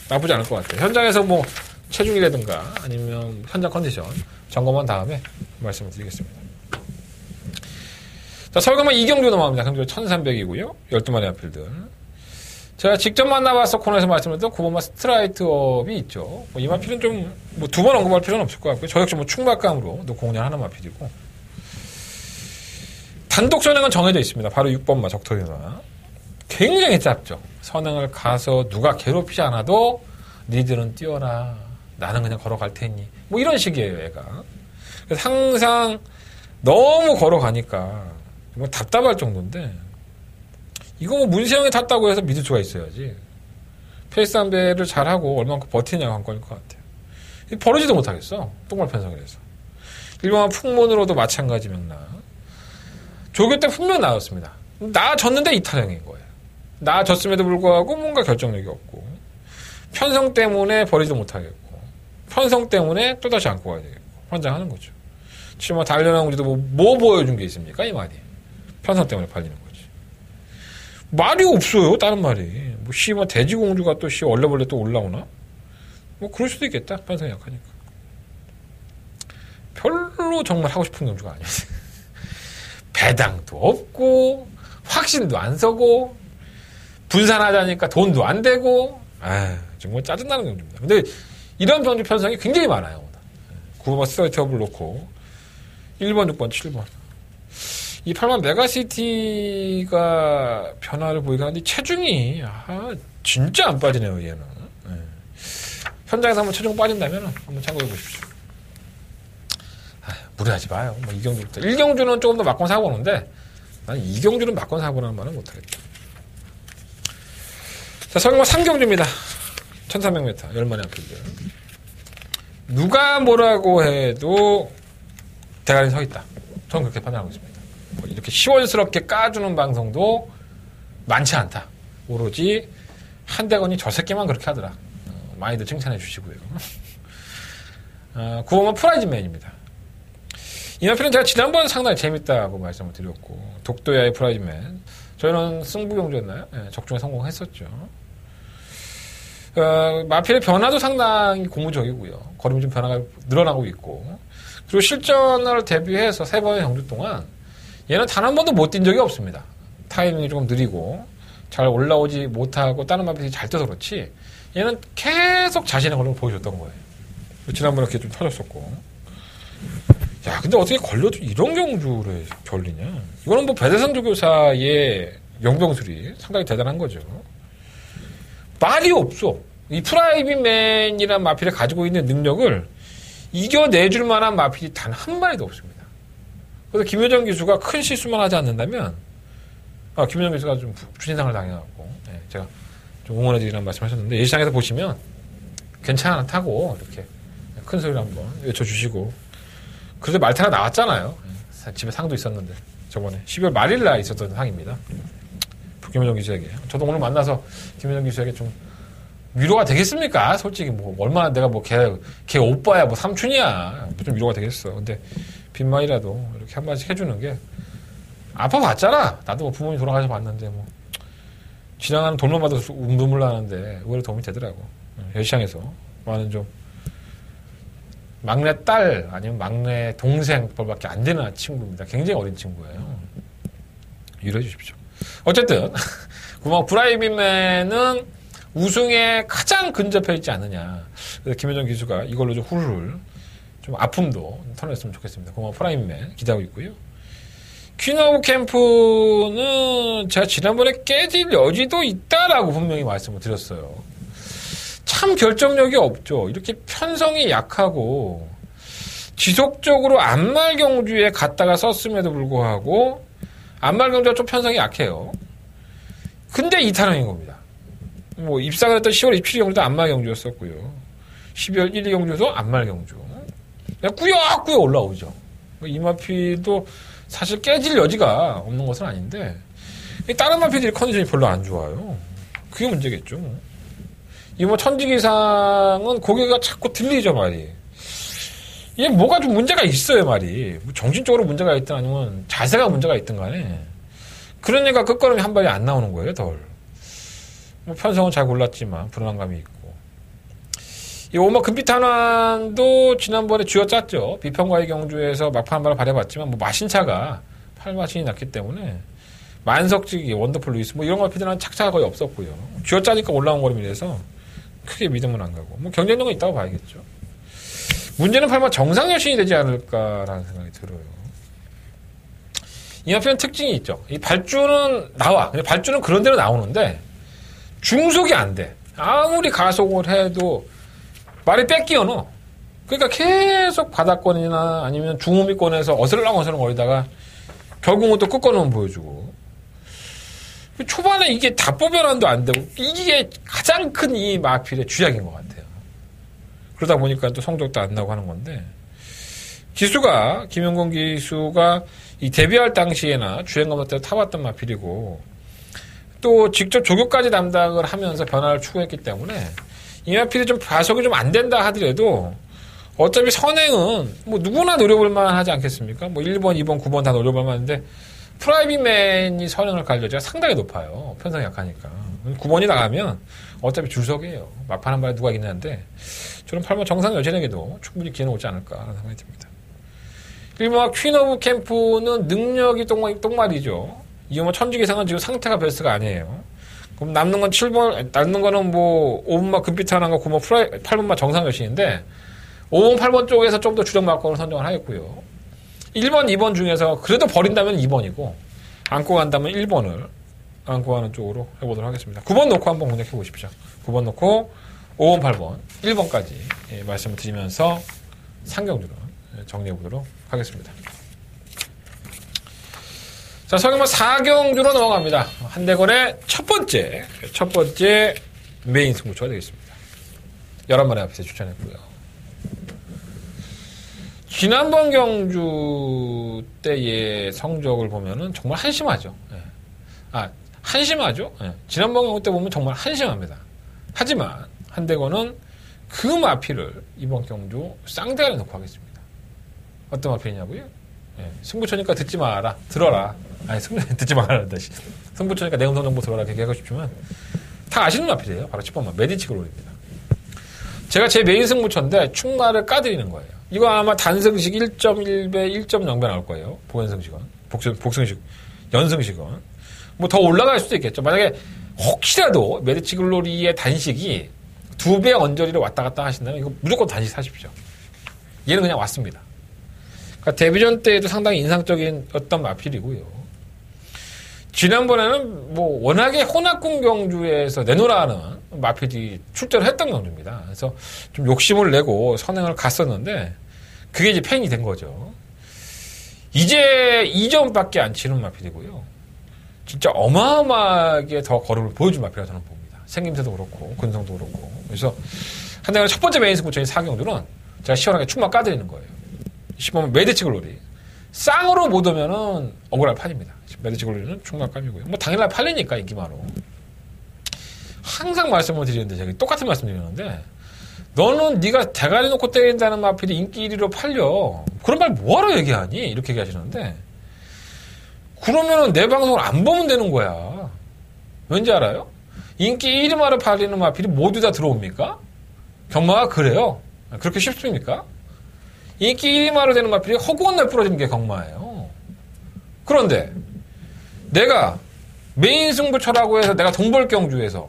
[SPEAKER 3] 나쁘지 않을 것 같아요. 현장에서 뭐 체중이라든가 아니면 현장 컨디션 점검한 다음에 말씀을 드리겠습니다. 자, 설금은 2경주 넘어갑니다. 경주 1300이고요. 12마리 앞필들. 제가 직접 만나봐서 코너에서 말씀드렸던 9번마 스트라이트업이 있죠. 뭐 이 마필은 좀 뭐 두 번 언급할 필요는 없을 것 같고요. 저 역시 뭐 충막감으로 공략하는 마필이고 단독 선행은 정해져 있습니다. 바로 6번마 적토유나 굉장히 짧죠. 선행을 가서 누가 괴롭히지 않아도 니들은 뛰어라. 나는 그냥 걸어갈 테니. 뭐 이런 식이에요, 얘가. 그래서 항상 너무 걸어가니까 정말 답답할 정도인데 이거 뭐 문세영이 탔다고 해서 믿을 수가 있어야지. 페이스 안배를 잘하고 얼마만큼 버티냐가 관건일 것 같아요. 버리지도 못하겠어. 똥말 편성을 해서. 일반 풍문으로도 마찬가지 맥락. 조교 때 분명 나왔습니다. 나아졌는데 이탈형인 거예요. 나아졌음에도 불구하고 뭔가 결정력이 없고, 편성 때문에 버리지도 못하겠고, 편성 때문에 또다시 안고 가야 되겠고, 환장하는 거죠. 지금 뭐 달려나온 우리도 뭐 보여준 게 있습니까? 이 말이. 편성 때문에 팔리는 거지. 말이 없어요, 다른 말이. 뭐 돼지공주가 또 원래벌레 또 올라오나? 뭐 그럴 수도 있겠다, 편성이 약하니까. 별로 정말 하고 싶은 경주가 아니야. 배당도 없고, 확신도 안 서고, 분산하자니까 돈도 안 되고, 정말 짜증나는 경주입니다. 근데 이런 경주 편성이 굉장히 많아요. 9번 스트레이트업을 놓고, 1번, 6번, 7번. 이 8번 메가시티가 변화를 보이긴 하는데, 체중이, 진짜 안 빠지네요, 얘는. 현장에서 한번 체중 빠진다면 한번 참고해 보십시오. 무리하지 마요. 뭐 이경주부터. 1경주는 조금 더 막건 사보는데, 난 2경주는 막건 사보라는 말은 못하겠다. 자, 설마 3경주입니다. 1300m, 10마리 앞필드. 누가 뭐라고 해도 대가리 서 있다. 저는 그렇게 판단하고 있습니다. 뭐 이렇게 시원스럽게 까주는 방송도 많지 않다. 오로지 한대건이 저 새끼만 그렇게 하더라. 많이들 칭찬해 주시고요. 9번은 프라이즈맨입니다. 이 마필은 제가 지난번에 상당히 재밌다고 말씀을 드렸고, 독도야의 프라이즈맨. 저희는 승부경주였나요? 네, 적중에 성공했었죠. 마필의 변화도 상당히 고무적이고요. 걸음이 좀 변화가 늘어나고 있고, 그리고 실전을 대비해서 3번의 경주 동안 얘는 단 한 번도 못 뛴 적이 없습니다. 타이밍이 조금 느리고 잘 올라오지 못하고 다른 마필이 잘 떠서 그렇지, 얘는 계속 자신의 걸음을 보여줬던 거예요. 지난번에 이렇게 좀 터졌었고. 야, 근데 어떻게 걸려도 이런 경주를 걸리냐? 이거는 뭐 배대상 조교사의 영병술이 상당히 대단한 거죠. 말이 없어. 이 프라이빗맨이라는 마필이 가지고 있는 능력을 이겨내줄 만한 마필이 단 한 마리도 없습니다. 그래서 김효정 기수가 큰 실수만 하지 않는다면, 김효정 기수가 좀 추신상을 당해갖고, 제가 좀 응원해드리라는 말씀 하셨는데, 예시장에서 보시면 괜찮다고 이렇게 큰 소리를 한번 외쳐주시고, 그래서 말타가 나왔잖아요. 집에 상도 있었는데, 저번에 12월 말일날 있었던 상입니다. 김효정 기수에게. 저도 오늘 만나서 김효정 기수에게 좀 위로가 되겠습니까? 솔직히 뭐 얼마나 내가 뭐 걔 오빠야 뭐 삼촌이야 좀 위로가 되겠어. 근데 빈말이라도 이렇게 한마디씩 해주는 게, 아파봤잖아. 나도 뭐 부모님 돌아가셔 봤는데 뭐 지나가는 돌만 봐도 눈물 나는데 의외로 도움이 되더라고. 여시장에서 많은 좀 막내 딸 아니면 막내 동생 벌밖에 안 되는 친구입니다. 굉장히 어린 친구예요. 위로해 주십시오. 어쨌든 브라이빗맨은 우승에 가장 근접해 있지 않느냐. 그래서 김효정 기수가 이걸로 좀 후루를 좀 아픔도 털어냈으면 좋겠습니다. 고마워 프라이빗맨 기대하고 있고요. 퀸 오브 캠프는 제가 지난번에 깨질 여지도 있다라고 분명히 말씀을 드렸어요. 참 결정력이 없죠. 이렇게 편성이 약하고 지속적으로 안말 경주에 갔다가 썼음에도 불구하고 안말 경주가 좀 편성이 약해요. 근데 이탈형인 겁니다. 뭐 입상을 했던 10월 27일 경주도 안말 경주였었고요. 12월 1일 경주도 안말 경주. 그냥 꾸역꾸역 올라오죠. 이 마피도 사실 깨질 여지가 없는 것은 아닌데, 다른 마피들이 컨디션이 별로 안 좋아요. 그게 문제겠죠. 이 뭐 천지기상은 고개가 자꾸 들리죠, 말이. 이게 뭐가 좀 문제가 있어요, 말이. 뭐 정신적으로 문제가 있든 아니면 자세가 문제가 있든 간에. 그러니까 끝걸음이 한 발이 안 나오는 거예요, 덜. 뭐 편성은 잘 골랐지만 불안감이 있고. 이 오마 금빛탄환도 지난번에 쥐어짰죠. 비평과의 경주에서 막판 한 발을 발해봤지만, 뭐 마신차가 8마신이 났기 때문에 만석지기, 원더풀 루이스 뭐 이런 마피들은 착차가 거의 없었고요. 쥐어짜니까 올라온 걸음이라서 크게 믿음은 안 가고, 뭐 경쟁력은 있다고 봐야겠죠. 문제는 8마 정상 여신이 되지 않을까라는 생각이 들어요. 이 마피는 특징이 있죠. 이 발주는 나와. 근데 발주는 그런 대로 나오는데 중속이 안 돼. 아무리 가속을 해도 말이 뺏기어 넣어. 그러니까 계속 바닥권이나 아니면 중후미권에서 어슬렁어슬렁 거리다가 결국은 또 끝권은 보여주고. 초반에 이게 답보 변환도 안 되고 이게 가장 큰 이 마필의 주약인 것 같아요. 그러다 보니까 또 성적도 안 나고 하는 건데 기수가 김용건 기수가 이 데뷔할 당시에나 주행검사 때 타봤던 마필이고 또 직접 조교까지 담당을 하면서 변화를 추구했기 때문에 이 마필이 좀 가속이 좀 안 된다 하더라도 어차피 선행은 뭐 누구나 노려볼 만하지 않겠습니까? 뭐 1번, 2번, 9번 다 노려볼 만한데 프라이빗맨이 선행을 갈 여지가 상당히 높아요. 편성이 약하니까. 9번이 나가면 어차피 줄석이에요. 막판 한 발에 누가 있긴 한데 저는 8번 정상 여신에게도 충분히 기회는 오지 않을까 생각이 듭니다. 1번 퀸 오브 캠프는 능력이 똥말이죠. 이거 천지기상은 지금 상태가 베스트가 아니에요. 그럼 남는 건 7번, 남는 거는 뭐 5번마 금빛 하나가 9번 8번마 정상 여신인데 5번, 8번 쪽에서 좀 더 주력 막권을 선정을 하겠고요. 1번, 2번 중에서 그래도 버린다면 2번이고 안고 간다면 1번을 안고 가는 쪽으로 해보도록 하겠습니다. 9번 놓고 한번 공략해 보십시오. 9번 놓고 5번, 8번, 1번까지 말씀을 드리면서 상경주는 정리해 보도록 하겠습니다. 자, 성형만 4경주로 넘어갑니다. 한대건의 첫 번째 메인 승부처가 되겠습니다. 11마리 앞에서 추천했고요. 지난번 경주 때의 성적을 보면은 정말 한심하죠. 한심하죠. 지난번 경주 때 보면 정말 한심합니다. 하지만 한대건은 그 마피를 이번 경주 쌍대가리 놓고 하겠습니다. 어떤 마피냐고요? 승부처니까 듣지 마라. 들어라. 아니, 듣지 마라. 승부처니까 내 음성 정보 들어라. 이렇게 하고 싶지만 다 아시는 마피예요. 바로 10번만 메디치글 롤입니다. 제가 제 메인 승부처인데 충마를 까드리는 거예요. 이거 아마 단승식 1.1배, 1.0배 나올 거예요. 복연승식은. 복승식, 연승식은. 뭐 더 올라갈 수도 있겠죠. 만약에 혹시라도 메디치글로리의 단식이 2배 언저리를 왔다 갔다 하신다면 이거 무조건 단식 사십시오. 얘는 그냥 왔습니다. 그러니까 데뷔전 때에도 상당히 인상적인 어떤 마필이고요. 지난번에는 뭐 워낙에 혼합군 경주에서 내노라는 마필이 출전을 했던 경주입니다. 그래서 좀 욕심을 내고 선행을 갔었는데 그게 이제 팬이 된 거죠. 이제 2점밖에 안 치는 마필이고요. 진짜 어마어마하게 더 걸음을 보여준 마필이라고 저는 봅니다. 생김새도 그렇고 근성도 그렇고. 그래서 한대가 첫 번째 메인 승부처인 4경주는 제가 시원하게 충만 까드리는 거예요. 10번 메디치글로리. 쌍으로 못 오면은 억울할 판입니다. 메디치글로리는 충만 까미고요. 뭐 당일날 팔리니까 인기마로. 항상 말씀을 드리는데 제가 똑같은 말씀 드리는데 너는 네가 대가리 놓고 때린다는 마필이 인기 1위로 팔려. 그런 말 뭐하러 얘기하니? 이렇게 얘기하시는데 그러면은 내 방송을 안 보면 되는 거야. 왠지 알아요? 인기 1위마로 팔리는 마필이 모두 다 들어옵니까? 경마가 그래요. 그렇게 쉽습니까? 인기 1위마로 되는 마필이 허구한 날 부러지는 게 경마예요. 그런데 내가 메인 승부처라고 해서 내가 돈 벌 경주에서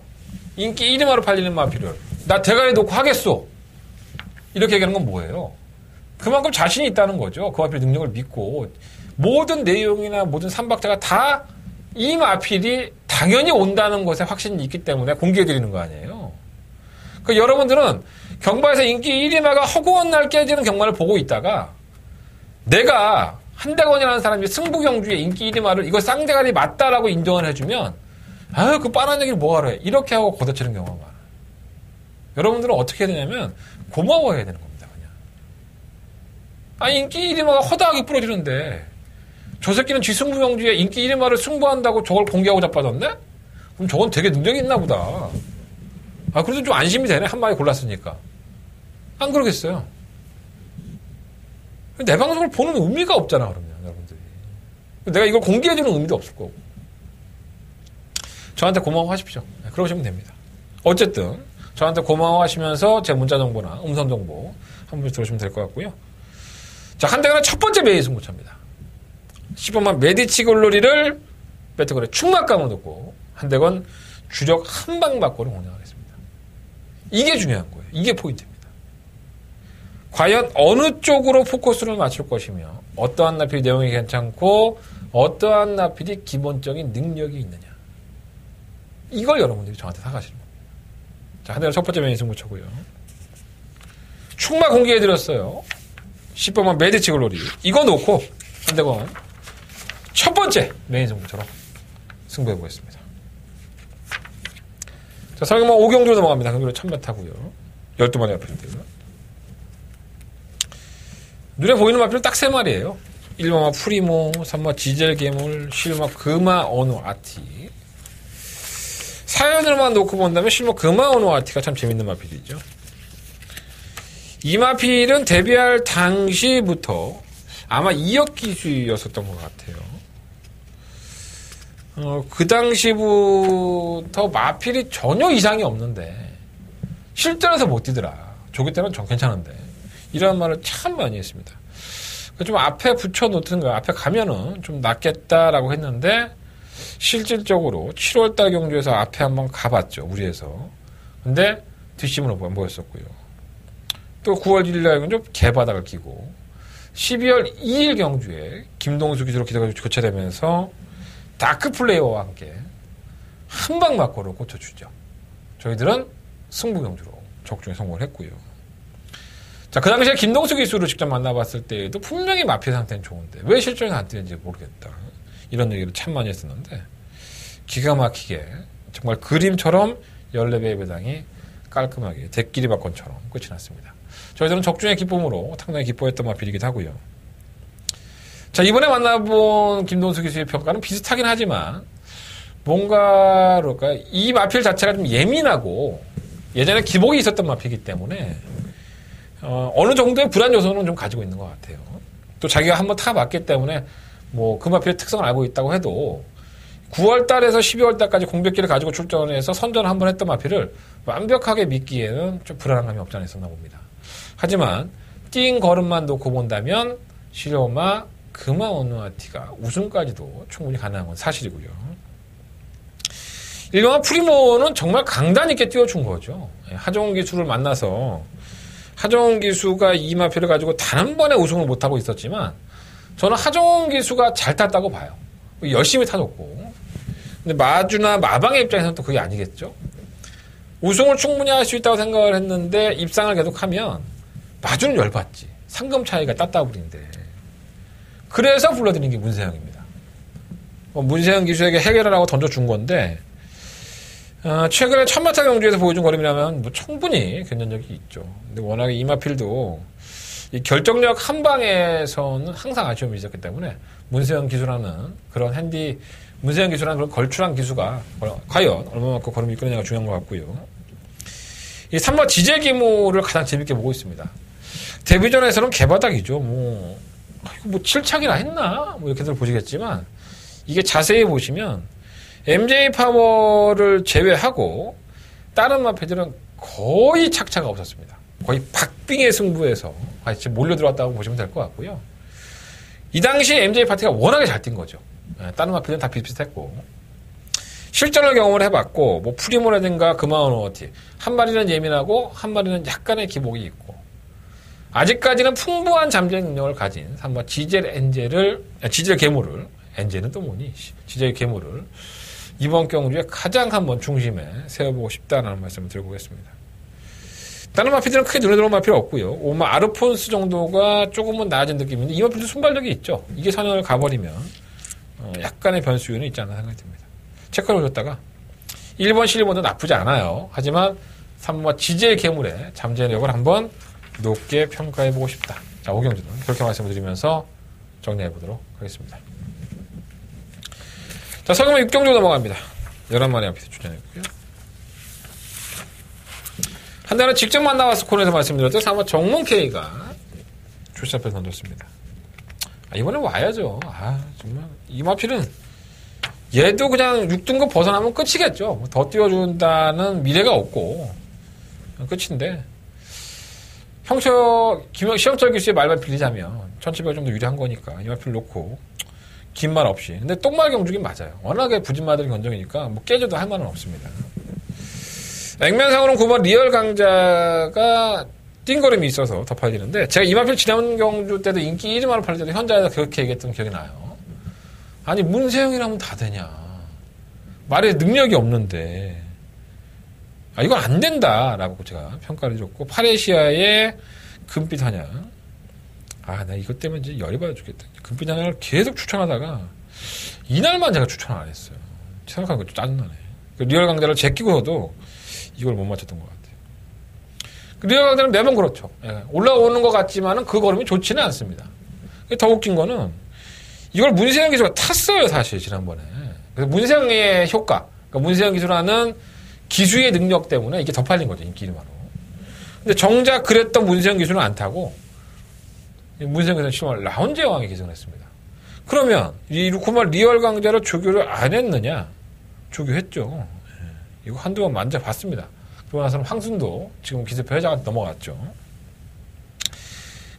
[SPEAKER 3] 인기 1위마로 팔리는 마필을 나 대가리 놓고 하겠소. 이렇게 얘기하는 건 뭐예요? 그만큼 자신이 있다는 거죠. 그 마필 능력을 믿고 모든 내용이나 모든 삼박자가 다 이 마필이 당연히 온다는 것에 확신이 있기 때문에 공개해드리는 거 아니에요. 그러니까 여러분들은 경마에서 인기 1위마가 허구한 날 깨지는 경마를 보고 있다가 내가 한대건이라는 사람이 승부경주의 인기 1위마를 이거 쌍대가리 맞다라고 인정을 해주면 아유 그 뻔한 얘기를 뭐하러 해. 이렇게 하고 걷어치는 경우가 많아요. 여러분들은 어떻게 해야 되냐면 고마워해야 되는 겁니다. 그냥. 아니 인기 1위마가 허다하게 부러지는데 저 새끼는 지 승부경주에 인기 1위마를 승부한다고 저걸 공개하고 자빠졌네? 그럼 저건 되게 능력이 있나 보다. 아 그래도 좀 안심이 되네. 한 마리 골랐으니까. 안 그러겠어요. 내 방송을 보는 의미가 없잖아 그러면 여러분들이. 내가 이걸 공개해주는 의미도 없을 거고. 저한테 고마워하십시오. 네, 그러시면 됩니다. 어쨌든 저한테 고마워하시면서 제 문자 정보나 음성 정보 한 번씩 들으시면 될 것 같고요. 자, 한대건의 첫 번째 메인 승부처입니다. 10번만 메디치글로리를 배트걸에 충막감을 놓고 한대건 주력 한방 바꿔를 운영하겠습니다. 이게 중요한 거예요. 이게 포인트입니다. 과연 어느 쪽으로 포커스를 맞출 것이며 어떠한 나필 내용이 괜찮고 어떠한 나필이 기본적인 능력이 있느냐. 이걸 여러분들이 저한테 사가시는 겁니다. 자, 한대건 첫 번째 메인 승부처고요. 충막 공개해드렸어요. 10번만 메디치글로리. 이거 놓고 한대건 첫 번째 메인 승부처럼 승부해보겠습니다. 자, 설경마 5경주로 넘어갑니다. 경주로 1000m고요. 12마리 마필들. 눈에 보이는 마필은 딱 3마리예요. 1마 프리모, 3마 지젤 괴물, 실마 금화 어노 아티. 사연으로만 놓고 본다면 실마 금화 어노 아티가 참 재밌는 마필이죠. 이 마필은 데뷔할 당시부터 아마 2억 기수였었던 것 같아요. 그 당시부터 마필이 전혀 이상이 없는데 실전에서 못 뛰더라. 조기 때는 좀 괜찮은데 이런 말을 참 많이 했습니다. 좀 앞에 붙여놓든가 앞에 가면은 좀 낫겠다라고 했는데 실질적으로 7월달 경주에서 앞에 한번 가봤죠. 우리에서. 근데 뒷심은 안 보였었고요. 또 9월 1일날 경주 개바닥을 끼고 12월 2일 경주에 김동수 기수로 기사가 교체되면서 다크 플레이어와 함께 한 방 맞고로 꽂혀주죠. 저희들은 승부 경주로 적중에 성공을 했고요. 자, 그 당시에 김동수 기수를 직접 만나봤을 때에도 분명히 마필 상태는 좋은데 왜 실전에 안 뛰는지 모르겠다. 이런 얘기를 참 많이 했었는데 기가 막히게 정말 그림처럼 14배의 배당이 깔끔하게 대끼리 박건처럼 끝이 났습니다. 저희들은 적중의 기쁨으로 상당히 기뻐했던 마필이기도 하고요. 자, 이번에 만나본 김동수 기수의 평가는 비슷하긴 하지만 뭔가 그럴까요? 이 마필 자체가 좀 예민하고 예전에 기복이 있었던 마필이기 때문에 어느 정도의 불안 요소는 좀 가지고 있는 것 같아요. 또 자기가 한번 타봤기 때문에 뭐 그 마필의 특성을 알고 있다고 해도 9월 달에서 12월 달까지 공백기를 가지고 출전해서 선전을 한번 했던 마필을 완벽하게 믿기에는 좀 불안한 감이 없지 않아 있었나 봅니다. 하지만 띵 걸음만 놓고 본다면 시로마 금화 오누아티가 우승까지도 충분히 가능한 건 사실이고요. 일명한 프리모는 정말 강단 있게 띄워준 거죠. 하정훈 기수를 만나서 하정훈 기수가 이 마필을 가지고 단 한 번에 우승을 못하고 있었지만 저는 하정훈 기수가 잘 탔다고 봐요. 열심히 타줬고. 근데 마주나 마방의 입장에서는 또 그게 아니겠죠. 우승을 충분히 할 수 있다고 생각을 했는데 입상을 계속하면 마주는 열받지. 상금 차이가 따따블인데. 그래서 불러드린 게 문세영입니다. 문세영 기수에게 해결을 하고 던져준 건데 최근에 1000m 경주에서 보여준 걸음이라면 뭐 충분히 견전력이 있죠. 근데 워낙에 이마필도 이 결정력 한 방에서는 항상 아쉬움이 있었기 때문에 문세영 기수라는 그런 문세영 기수라는 그런 걸출한 기수가 과연 얼마만큼 걸음이 이끌느냐가 중요한 것 같고요. 이 3번 지젤 기모를 가장 재밌게 보고 있습니다. 데뷔전에서는 개바닥이죠. 뭐 7착이나 했나? 뭐 이렇게들 보시겠지만 이게 자세히 보시면 MJ 파워를 제외하고 다른 마패들은 거의 착차가 없었습니다. 거의 박빙의 승부에서 같이 몰려 들어왔다고 보시면 될 것 같고요. 이 당시 MJ 파티가 워낙에 잘 뛴 거죠. 다른 마패들은 다 비슷비슷했고 실전을 경험을 해봤고 뭐 프리모라든가 금화오노티 한 마리는 예민하고 한 마리는 약간의 기복이 있고 아직까지는 풍부한 잠재 능력을 가진 한번 지젤 괴물을 엔젤은 또 뭐니? 지젤 괴물을 이번 경주에 가장 한번 중심에 세워보고 싶다는 말씀을 드리고 오겠습니다. 다른 마필들은 크게 눈에 들어온 마필 없고요. 오마 아르폰스 정도가 조금은 나아진 느낌인데 이 마필도 순발력이 있죠. 이게 선을 가버리면 약간의 변수 요인이 있지 않나 생각이 듭니다. 체크를 오셨다가 1번 실리본도 나쁘지 않아요. 하지만 3번 지젤 괴물의 잠재력을 한번 높게 평가해보고 싶다. 자, 오경주는 그렇게 말씀을 드리면서 정리해보도록 하겠습니다. 자, 서금은 6경주 넘어갑니다. 11마리 앞에서 출전했고요. 한 달은 직접 만나와서 코너에서 말씀드렸던 3번 정몽K가 출시합에서 던졌습니다. 이번엔 와야죠. 정말 이 마필은 얘도 그냥 6등급 벗어나면 끝이겠죠. 뭐 더 띄워준다는 미래가 없고 끝인데 시영철 기수의 말만 빌리자면 1700 정도 유리한 거니까 이 마필 놓고 긴 말 없이. 근데 똥말 경주긴 맞아요. 워낙에 부진마들이 견정이니까 뭐 깨져도 할 말은 없습니다. 액면상으로는 9번 리얼 강자가 띵걸음이 있어서 더 팔리는데 제가 이 마필 지난 경주 때도 인기 1위만을 팔릴 때도 현장에서 그렇게 얘기했던 기억이 나요. 아니 문세영이라면 다 되냐. 말에 능력이 없는데 이건 안 된다라고 제가 평가를 해줬고 파레시아의 금빛 한양 나 이것 때문에 이제 열이 받아 죽겠다. 금빛 한양을 계속 추천하다가 이날만 제가 추천을 안 했어요. 생각하니까 좀 짜증나네. 리얼 강자를 제끼고서도 이걸 못 맞췄던 것 같아요. 리얼 강자는 매번 그렇죠. 예, 올라오는 것 같지만은 그 걸음이 좋지는 않습니다. 더 웃긴 거는 이걸 문세영 기수가 탔어요, 사실 지난번에. 그래서 문세영의 효과, 그러니까 문세영 기수라는 기수의 능력 때문에 이게 더 팔린 거죠, 인기리마로. 근데 정작 그랬던 문세영 기수는 안 타고 문세영 기수는 실물 라운지 여왕이 기승을 했습니다. 그러면 이 루코마 리얼 강자로 조교를 안 했느냐? 조교했죠. 이거 한두 번 만져봤습니다. 그러고 나서는 황순도 지금 기습회 회장한테 넘어갔죠.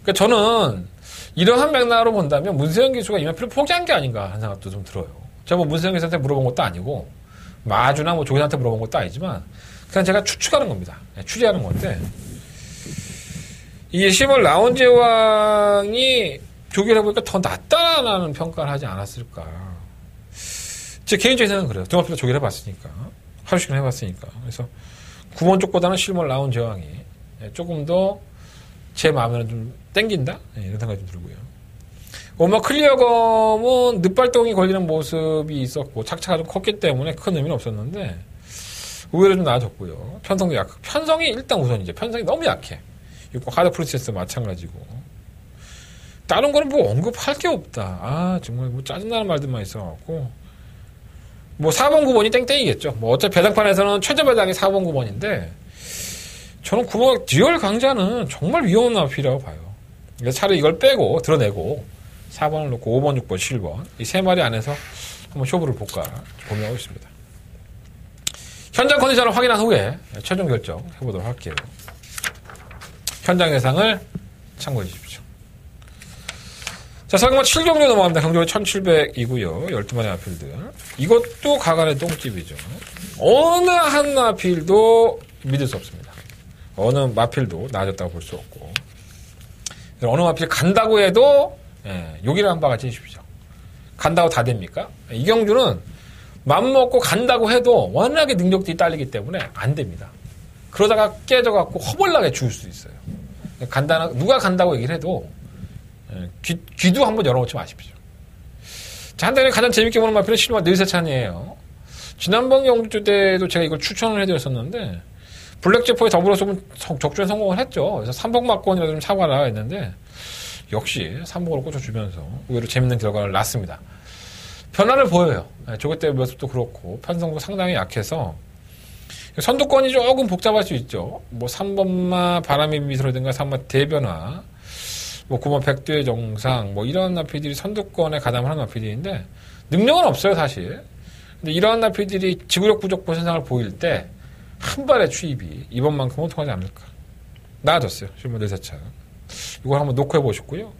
[SPEAKER 3] 그러니까 저는 이러한 맥락으로 본다면 문세영 기수가 이만필을 포기한 게 아닌가 하는 생각도 좀 들어요. 제가 뭐 문세영 기수한테 물어본 것도 아니고 마주나 뭐 조교한테 물어본 것도 아니지만 그냥 제가 추측하는 겁니다. 추리하는 건데 이 실물 라운지 왕이 조교를 해보니까 더 낫다라는 평가를 하지 않았을까. 제 개인적인 생각은 그래요. 등합필로 조교를 해봤으니까. 하루 시간 해봤으니까. 그래서 9번 쪽보다는 실물 라운지 왕이 조금 더 제 마음에는 좀 땡긴다? 이런 생각이 좀 들고요. 오마 클리어검은 늪발동이 걸리는 모습이 있었고 착차가 좀 컸기 때문에 큰 의미는 없었는데 의외로 좀 나아졌고요. 편성도 편성이 일단 우선이죠. 편성이 너무 약해. 하드 프로세스 마찬가지고. 다른 거는 뭐 언급할 게 없다. 아, 정말 뭐 짜증나는 말들만 있어갖고. 뭐 4번, 9번이 땡땡이겠죠. 뭐 어차피 배당판에서는 최저 배당이 4번, 9번인데 저는 9번 리얼 강자는 정말 위험한 마필이라고 봐요. 그래서 차라리 이걸 빼고 드러내고 4번을 놓고 5번, 6번, 7번 이 세 마리 안에서 한번 쇼부를 볼까 고민하고 있습니다. 현장 컨디션을 확인한 후에 최종 결정 해보도록 할게요. 현장 예상을 참고해 주십시오. 자, 상금은 7경주 넘어갑니다. 경주가 1700이고요. 12마리 마필들. 이것도 가간의 똥집이죠. 어느 한 마필도 믿을 수 없습니다. 어느 마필도 나아졌다고 볼 수 없고. 어느 마필 간다고 해도 욕이를 한 바가 찌십시오. 간다고 다 됩니까? 이 경주는 맘먹고 간다고 해도 워낙에 능력들이 딸리기 때문에 안 됩니다. 그러다가 깨져갖고 허벌나게 죽을 수도 있어요. 누가 간다고 얘기를 해도 귀도 한번 열어놓지 마십시오. 자, 한 달에 가장 재밌게 보는 마필은 실루와 느세찬이에요. 지난번 경주 때도 제가 이걸 추천을 해드렸었는데 블랙제포에 더불어서 적중에 성공을 했죠. 그래서 3복 막권이라도 좀 사과라 했는데 역시 3복으로 꽂혀주면서 의외로 재밌는 결과를 낳습니다. 변화를 보여요. 조교 때 모습도 그렇고 편성도 상당히 약해서 선두권이 조금 복잡할 수 있죠. 뭐 3번마 바람의 미소라든가 3번 대변화, 뭐 9번 백두의 정상, 뭐 이런 나피들이 선두권에 가담을 하는 나피들인데 능력은 없어요, 사실. 근데 이러한 나피들이 지구력 부족 현상을 보일 때 한 발의 추입이 이번만큼은 통하지 않을까. 나아졌어요. 실물 대세차. 이걸 한번 놓고 해보셨고요.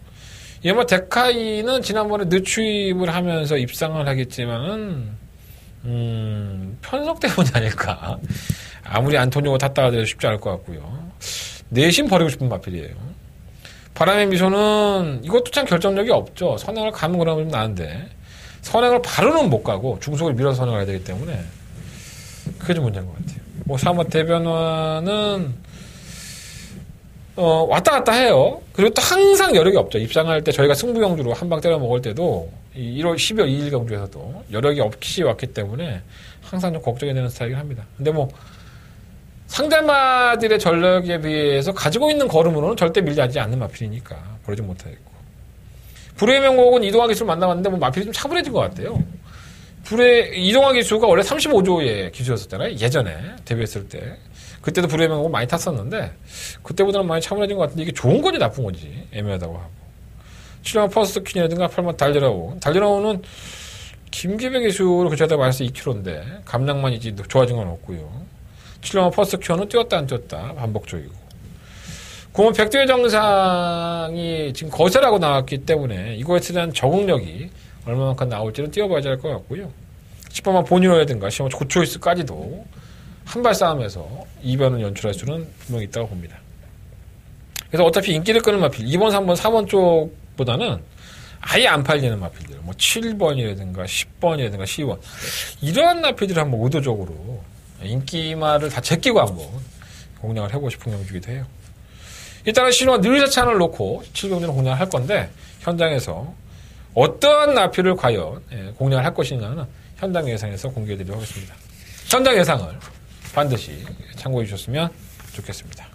[SPEAKER 3] 이번 데카이는 지난번에 늦추입을 하면서 입상을 하겠지만은 편성 때문이 아닐까. 아무리 안토니오가 탔다 하더라도 쉽지 않을 것 같고요. 내심 버리고 싶은 마필이에요. 바람의 미소는 이것도 참 결정력이 없죠. 선행을 가면 그러면 좀 나은데 선행을 바로는 못 가고 중속을 밀어서 선행을 해야 되기 때문에 그게 좀 문제인 것 같아요. 뭐 3번 대변화는 왔다 갔다 해요. 그리고 또 항상 여력이 없죠. 입상할 때 저희가 승부 경주로 한 방 때려 먹을 때도 1월 12월 2일 경주에서도 여력이 없이 왔기 때문에 항상 좀 걱정이 되는 스타일이긴 합니다. 근데 뭐 상대마들의 전력에 비해서 가지고 있는 걸음으로는 절대 밀리지 않는 마필이니까 버리지 못하겠고. 불의 명곡은 이동화 기수를 만나봤는데 뭐 마필이 좀 차분해진 것 같아요. 이동화 기수가 원래 35조의 기수였었잖아요. 예전에 데뷔했을 때. 그때도 불의 명곡은 많이 탔었는데 그때보다는 많이 차분해진 것 같은데 이게 좋은 건지 나쁜 건지 애매하다고 하고. 7번 퍼스트 퀸이라든가 8번 달려라오는 김기배 기수로 교체하다 말해서 2kg인데 감량만이지 좋아진 건 없고요. 7번 퍼스트 퀸은 뛰었다 안 뛰었다 반복적이고. 9번 백두의 정상이 지금 거세라고 나왔기 때문에 이거에 대한 적응력이 얼마만큼 나올지는 뛰어봐야 할 것 같고요. 10번만 본인이라든가 10번 고초이스까지도 한발 싸움에서 이변을 연출할 수는 분명히 있다고 봅니다. 그래서 어차피 인기를 끄는 마필 2번, 3번, 4번 쪽보다는 아예 안 팔리는 마필들 뭐 7번이라든가 10번이라든가 12번 이러한 마필들을 한번 의도적으로 인기말을 다 제끼고 한번 공략을 해보고 싶은 경주기도 해요. 일단은 신호와 느리자찬을 놓고 7경주는 공략을 할 건데 현장에서 어떠한 나필을 과연 공략을 할 것이냐는 현장 예상에서 공개해드리도록 하겠습니다. 현장 예상을 반드시 참고해 주셨으면 좋겠습니다.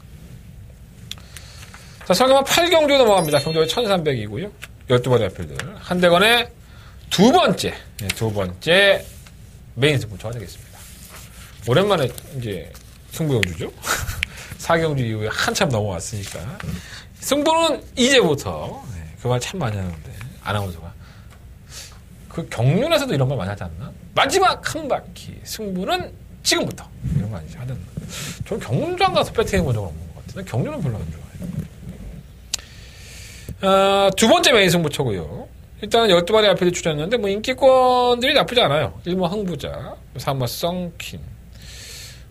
[SPEAKER 3] 자, 서경마 8경주 넘어갑니다. 경주가 1300이고요. 12마리 마필들. 한대건의 두 번째 메인 승부처가 되겠습니다. 오랜만에 이제 승부경주죠. 4경주 이후에 한참 넘어왔으니까. 승부는 이제부터, 그 말 참 많이 하는데, 아나운서가. 그 경륜에서도 이런 말 많이 하지 않나? 마지막 한 바퀴, 승부는 지금부터. 이런 거 아니지, 하던. 저는 경륜장 가서 배팅해 본 적은 없는 것 같은데, 경륜은 별로 안 좋아해요. 두 번째 메인 승부처고요. 일단 12마리 앞에 출연했는데, 뭐, 인기권들이 나쁘지 않아요. 1번 흥부자, 3번 썬킨,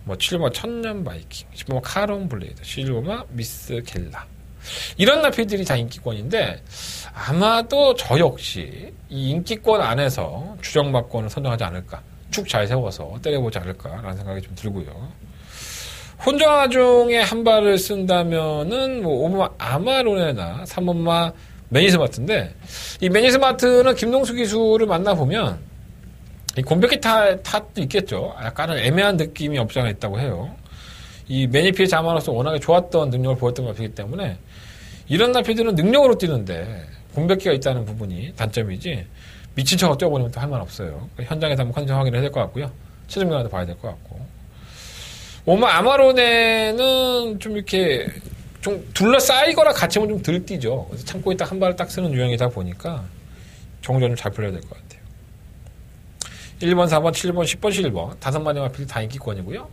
[SPEAKER 3] 뭐, 7번 천년 바이킹, 10번 카론 블레이드, 11번 미스 겔라. 이런 나필들이 다 인기권인데, 아마도 저 역시 이 인기권 안에서 주정박권을 선정하지 않을까. 축 잘 세워서 때려보지 않을까라는 생각이 좀 들고요. 혼자 중에 한 발을 쓴다면은, 뭐, 5번 아마로네나 3번마 매니스마트인데, 이 매니스마트는 김동수 기수를 만나보면, 이 곰벽기 탓도 있겠죠. 약간은 애매한 느낌이 없지 않아 있다고 해요. 이 매니피의 자마로서 워낙에 좋았던 능력을 보였던 것이기 때문에, 이런 나피들은 능력으로 뛰는데, 공백기가 있다는 부분이 단점이지, 미친 척 뛰어버리면 또 할 말 없어요. 현장에서 한번 컨디션 확인을 해야 될 것 같고요. 최종경한테 봐야 될 것 같고. 오마 아마로네는 좀 이렇게, 좀 둘러싸이거나 같이 하면 좀 덜 뛰죠. 그래서 참고 있다 한 발을 딱 쓰는 유형이다 보니까, 정전 좀 잘 풀려야 될 것 같아요. 1번, 4번, 7번, 10번, 11번. 5마리 마필 다 인기권이고요.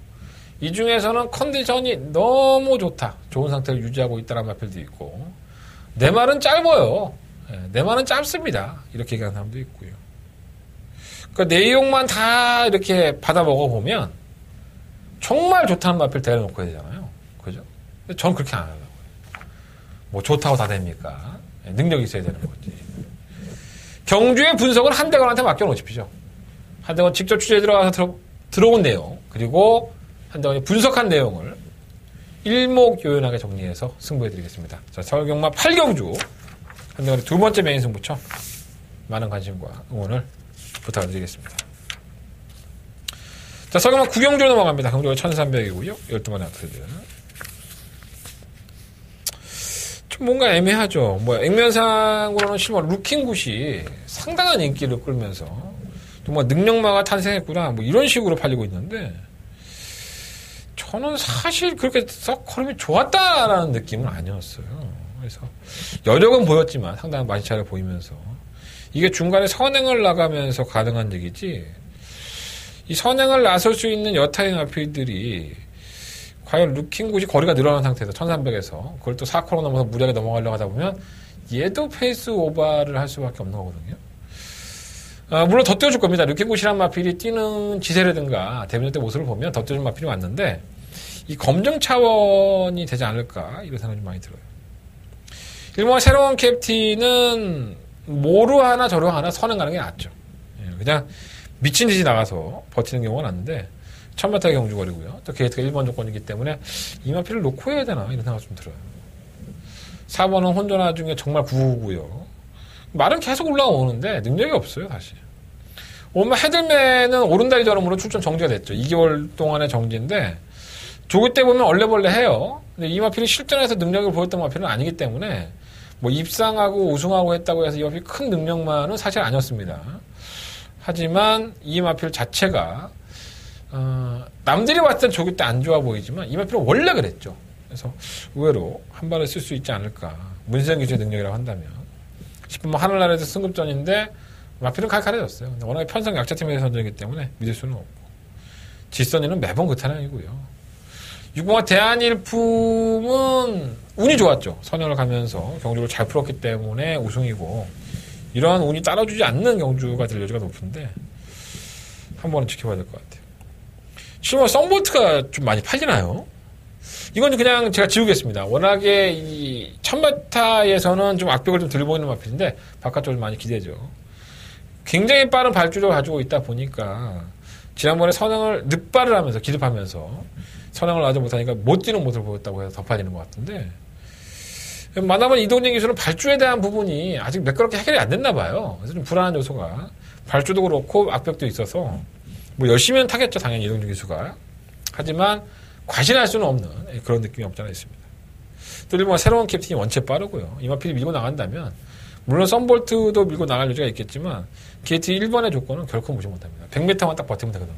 [SPEAKER 3] 이 중에서는 컨디션이 너무 좋다. 좋은 상태를 유지하고 있다는 마필도 있고, 내 말은 짧아요. 내 말은 짧습니다. 이렇게 얘기하는 사람도 있고요. 그 내용만 다 이렇게 받아 먹어보면, 정말 좋다는 마필 데려놓고 해야 되잖아요. 그죠? 근데 저는 그렇게 안 하려고요. 뭐 좋다고 다 됩니까? 능력이 있어야 되는 거지. 경주의 분석은 한대건한테 맡겨놓으십시오. 한대건 직접 취재에 들어가서 들어온 내용, 그리고 한대건이 분석한 내용을 일목요연하게 정리해서 승부해드리겠습니다. 자, 서울경마 8경주 한대건의 두 번째 메인 승부처 많은 관심과 응원을 부탁드리겠습니다. 자, 서울경마 9경주 넘어갑니다. 경주가 1300이고요. 12마리 아트들. 좀 뭔가 애매하죠. 뭐 액면상으로는 실버 루킹굿이 상당한 인기를 끌면서 정말 능력마가 탄생했구나 뭐 이런 식으로 팔리고 있는데 저는 사실 그렇게 썩 걸음이 좋았다라는 느낌은 아니었어요. 그래서 여력은 보였지만 상당한 만시차를 보이면서 이게 중간에 선행을 나가면서 가능한 얘기지 이 선행을 나설 수 있는 여타의 마필들이 과연 루킹굿이 거리가 늘어난 상태에서 1300에서 그걸 또 4코너 넘어서 무리하게 넘어가려고 하다 보면 얘도 페이스 오버를 할 수밖에 없는 거거든요. 물론 더 띄워줄 겁니다. 루킹굿이란 마필이 뛰는 지세라든가 대변 때 모습을 보면 더 띄워준 마필이 왔는데 이 검증 차원이 되지 않을까 이런 생각이 좀 많이 들어요. 일본의 새로운 캡틴은 뭐로 하나 저로 하나 선행가는 게 낫죠. 그냥 미친 듯이 나가서 버티는 경우가 낫는데 천마타의 경주거리고요. 또 게이트가 1번 조건이기 때문에 이 마필을 놓고 해야 되나 이런 생각이 좀 들어요. 4번은 혼전화 중에 정말 9구고요. 말은 계속 올라오는데 능력이 없어요 사실. 오늘 헤들맨은 오른다리 저름으로 출전 정지가 됐죠. 2개월 동안의 정지인데 조기 때 보면 얼레벌레 해요. 근데 이 마필이 실전에서 능력을 보였던 마필은 아니기 때문에 뭐 입상하고 우승하고 했다고 해서 이 마필이 큰 능력만은 사실 아니었습니다. 하지만 이 마필 자체가 남들이 봤을 땐 조기 때 안 좋아 보이지만 이 마필은 원래 그랬죠. 그래서 의외로 한 발을 쓸 수 있지 않을까. 문세영 기수의 능력이라고 한다면 10분 하늘나라에서 승급전인데 마필은 칼칼해졌어요. 근데 워낙에 편성 약자팀에서 선전이기 때문에 믿을 수는 없고 지선이는 매번 그 타령이고요. 6번과 대한일품은 운이 좋았죠. 선행을 가면서 경주를 잘 풀었기 때문에 우승이고 이러한 운이 따라주지 않는 경주가 될 여지가 높은데 한 번은 지켜봐야 될 것 같아요. 7번 썬볼트가 좀 많이 팔리나요? 이건 그냥 제가 지우겠습니다. 워낙에 이 천마타에서는 좀 악벽을 좀 들보이는 마필인데 바깥쪽을 많이 기대죠. 굉장히 빠른 발주력을 가지고 있다 보니까 지난번에 선행을 늑발을 하면서 기습하면서 선행을 하지 못하니까 못 뛰는 모습을 보였다고 해서 더 팔리는 것 같은데 만화본 이동진 기술은 발주에 대한 부분이 아직 매끄럽게 해결이 안 됐나 봐요. 그래서 좀 불안한 요소가 발주도 그렇고 악벽도 있어서 뭐 열심히는 타겠죠 당연히 이동진 기수가. 하지만 과신할 수는 없는 그런 느낌이 없지 않아 있습니다. 또 일본 새로운 캡틴이 원체 빠르고요. 이마필이 밀고 나간다면 물론 썬볼트도 밀고 나갈 여지가 있겠지만 게이트 1번의 조건은 결코 무시 못합니다. 100m만 딱 버티면 되거든요.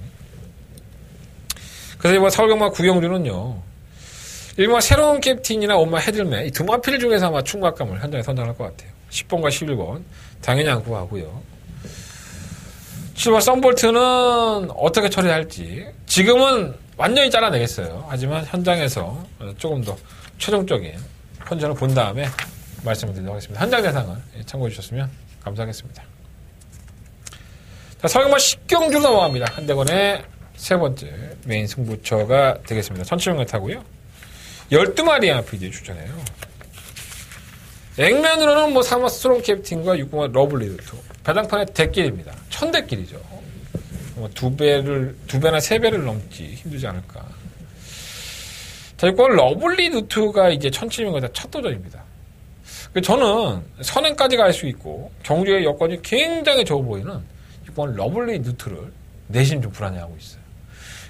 [SPEAKER 3] 그래서 이번 서울경마 구경주는요. 일본 새로운 캡틴이나 엄마 헤들맨 이 두 마필 중에서 아마 충각감을 현장에 선정할 것 같아요. 10번과 11번 당연히 안구하고요. 7번 썬볼트는 어떻게 처리할지 지금은 완전히 잘라내겠어요. 하지만 현장에서 조금 더 최종적인 편전을 본 다음에 말씀을 드리도록 하겠습니다. 현장 대상을 참고해 주셨으면 감사하겠습니다. 자, 서경마 10경주로 넘어갑니다. 한대건의 세 번째 메인 승부처가 되겠습니다. 1700m고요. 12마리의 아피들이 출전해요. 액면으로는 뭐 사마 스트롱 캡틴과 6번의 러블리 루트. 배당판의 대길입니다. 1000대길이죠. 뭐 두 배나 세 배를 넘지 힘들지 않을까. 자, 6번 러블리 루트가 이제 1700m 첫 도전입니다. 저는 선행까지 갈 수 있고 경주의 여건이 굉장히 좋아 보이는 6번 러블리 루트를 내심 좀 불안해하고 있어요.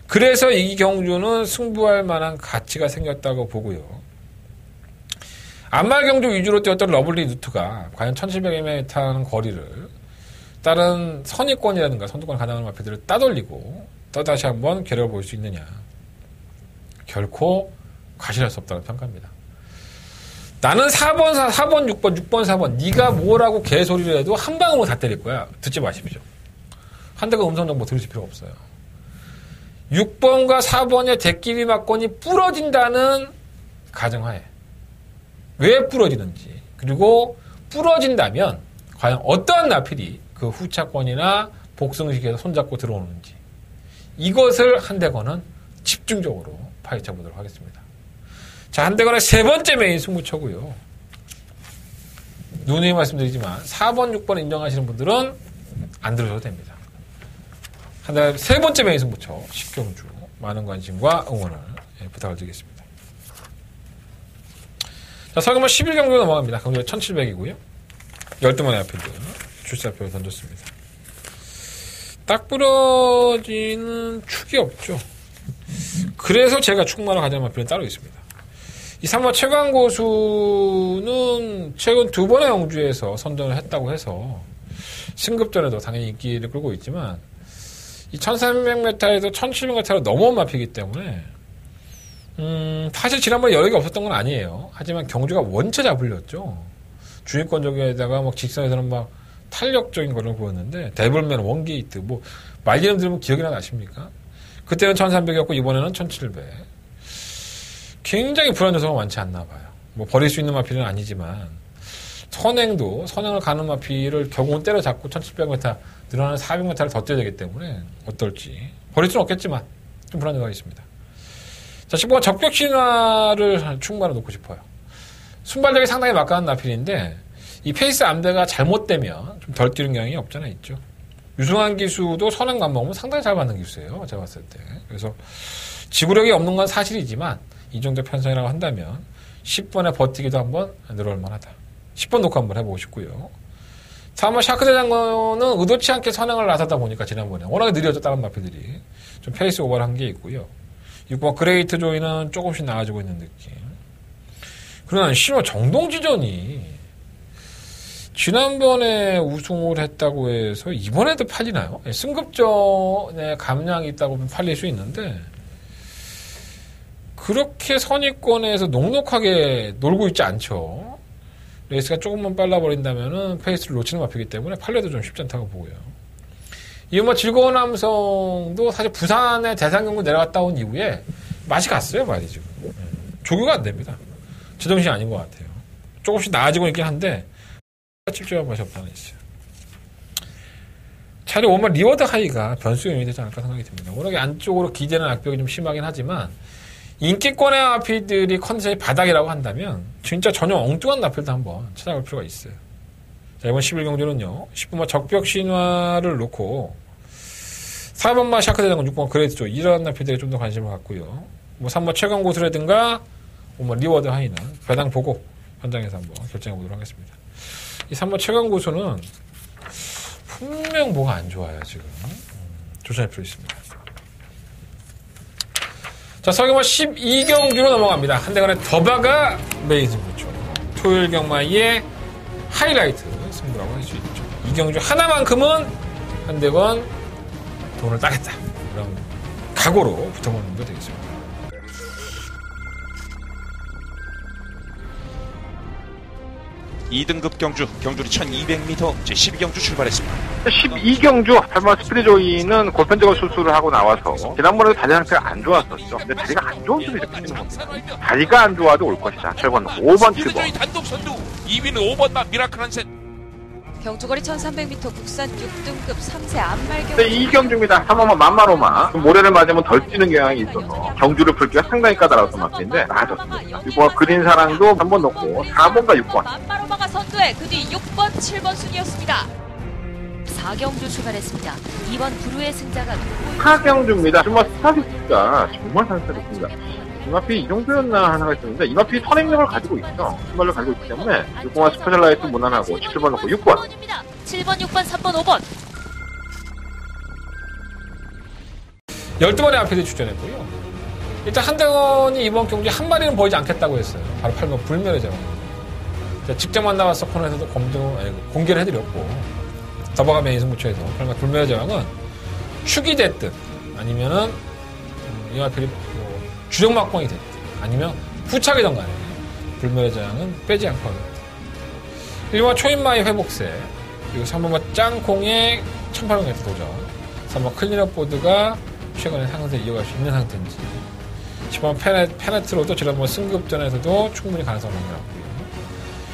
[SPEAKER 3] 그래서 이 경주는 승부할 만한 가치가 생겼다고 보고요. 안말 경주 위주로 뛰었던 러블리 루트가 과연 1700m 하는 거리를 다른 선입권이라든가 선두권 가능한 마피들을 따돌리고 또다시 한번 겨뤄볼 수 있느냐. 결코 과실할 수 없다는 평가입니다. 나는 4번, 6번, 4번 네가 뭐라고 개소리를 해도 한 방으로 다 때릴 거야. 듣지 마십시오. 한대가 음성정보 들으실 필요 없어요. 6번과 4번의 대끼리 막건이 부러진다는 가정하에 왜 부러지는지 그리고 부러진다면 과연 어떠한 나필이 그 후차권이나 복승식에서 손잡고 들어오는지 이것을 한대건은 집중적으로 파헤쳐 보도록 하겠습니다. 자, 한대건의 세 번째 메인 승부처고요. 누누이 말씀드리지만 4번, 6번 인정하시는 분들은 안 들으셔도 됩니다. 한대건의 세 번째 메인 승부처 10경주 많은 관심과 응원을 부탁을 드리겠습니다. 자, 서경마 11경주 넘어갑니다. 경주가 1700이고요. 12번의 앞필드 출사표를 던졌습니다. 딱 부러지는 축이 없죠. 그래서 제가 축마로 가자는 마필은 따로 있습니다. 이 3번 최강고수는 최근 두 번의 경주에서 선전을 했다고 해서 승급전에도 당연히 인기를 끌고 있지만 이 1300m에서 1700m로 넘어온 마필이기 때문에 사실 지난번에 여력이 없었던 건 아니에요. 하지만 경주가 원체 잡을렸죠. 주인권적에다가 막 직선에서는 막 탄력적인 거를 보였는데 데블맨 원게이트 뭐 말 이름 들으면 기억이나 나십니까? 그때는 1300이었고 이번에는 1700. 굉장히 불안 요소가 많지 않나 봐요. 뭐 버릴 수 있는 마필은 아니지만 선행을 가는 마필을 결국은 때려잡고 1700m 늘어나는 400m를 더 뛰어야 되기 때문에 어떨지 버릴 수는 없겠지만 좀 불안 요소가 있습니다. 자, 10번 적벽 신화를 충분히 놓고 싶어요. 순발력이 상당히 막강한 나필인데 이 페이스 암대가 잘못되면 좀 덜 뛰는 경향이 없잖아 있죠. 유승환 기수도 선행 감독은 상당히 잘 맞는 기수예요. 제가 봤을 때. 그래서 지구력이 없는 건 사실이지만 이 정도 편성이라고 한다면 10번에 버티기도 한번 늘어올 만하다. 10번 놓고 한번 해보고 싶고요. 3번 샤크 대장군은 의도치 않게 선행을 나서다 보니까 지난번에 워낙에 느려져 다른 마필들이 좀 페이스 오버를 한 게 있고요. 6번 그레이트 조이는 조금씩 나아지고 있는 느낌. 그러나 심지어 정동지전이 지난번에 우승을 했다고 해서 이번에도 팔리나요? 승급전에 감량이 있다고 보면 팔릴 수 있는데 그렇게 선입권에서 녹록하게 놀고 있지 않죠. 레이스가 조금만 빨라버린다면은 페이스를 놓치는 마피기 때문에 팔려도 좀 쉽지 않다고 보고요. 이번 즐거운 함성도 사실 부산에 대상경구 내려갔다 온 이후에 맛이 갔어요, 말이 지금. 조교가 안 됩니다. 제정신이 아닌 것 같아요. 조금씩 나아지고 있긴 한데 찝찝한 맛이 없다는 있어요. 차라리 원만 리워드 하이가 변수 요인이 되지 않을까 생각이 듭니다. 워낙에 안쪽으로 기대는 악벽이 좀 심하긴 하지만 인기권의 나필들이 컨디션이 바닥이라고 한다면 진짜 전혀 엉뚱한 나필도 한번 찾아볼 필요가 있어요. 자, 이번 11경주는요. 10번마 적벽 신화를 놓고 4번마 샤크 대장군 6번 그레이트 조 이런 나필들에 좀 더 관심을 갖고요. 뭐 3번 최강고수라든가 5번 리워드 하이는 배당 보고 현장에서 한번 결정해 보도록 하겠습니다. 이 3번 최강고수는 분명 뭐가 안 좋아요 지금. 조심할 필요 있습니다. 자, 서경마 12경주로 넘어갑니다. 한대건의 더바가 메인 승부죠. 토요일 경마의 하이라이트 승부라고 할 수 있죠. 이 경주 하나만큼은 한대건 돈을 따겠다. 그런 각오로 붙어보는 게 되겠습니다.
[SPEAKER 4] 2등급 경주, 경주리 1200m 제12경주 출발했습니다.
[SPEAKER 1] 12경주 할머 스피리조이는 골편적으로 수술을 하고 나와서 지난번에도 다리 상태가 안 좋았었죠. 근데 다리가 안 좋은 분이 이렇게 뛰는 겁니다. 다리가 안 좋아도 올 것이다. 7번, 5번, 7번.
[SPEAKER 4] 스피리조이 단독 선두 2위는 5번 마 미라클 한셋.
[SPEAKER 5] 경주거리 1300m 국산 6등급 3세 안말경.
[SPEAKER 1] 네, 이 경주입니다. 3번만 만마로마. 모래를 맞으면 덜 뛰는 경향이 있어서 경주를 풀기가 상당히 까다로웠던 마트인데 나아졌습니다. 6번 그린 사랑도 한번 놓고 4번과 6번.
[SPEAKER 5] 만마로마가 선두에 그 뒤 6번, 7번 순이었습니다. 4경주 출발했습니다. 2번 브루의 승자가 돋보입니다.
[SPEAKER 1] 4경주입니다. 정말 스타디스가 정말 산뜻했습니다. 이마피 이 정도였나 하나가 있었는데 이마피 선행력을 가지고 있죠. 신발을 가지고 있기 때문에 6번과 스페셜라이트 무난하고 7번 놓고 6번.
[SPEAKER 5] 7번, 6번, 3번, 5번.
[SPEAKER 3] 12번의 앞에서 출전했고요. 일단 한대건이 이번 경기에 한 마리는 보이지 않겠다고 했어요. 바로 8번 불멸의 제왕. 직접 만나봤어 코너에서도 공개를 해드렸고 더버가 메인 승부처에서 8번 불멸의 제왕은 축이 됐든 아니면은 이 앞에 주력 막공이 됐든 아니면 부착이든 간에 불멸의 제왕은 빼지 않고 합니다. 1번 초인마의 회복세 그리고 3번 짱콩의 1800m 도전 3번 클린업 보드가 최근에 상승세 이어갈 수 있는 상태인지 10번 페네트로도 지난번 승급전에서도 충분히 가능성을 남겨놨고요.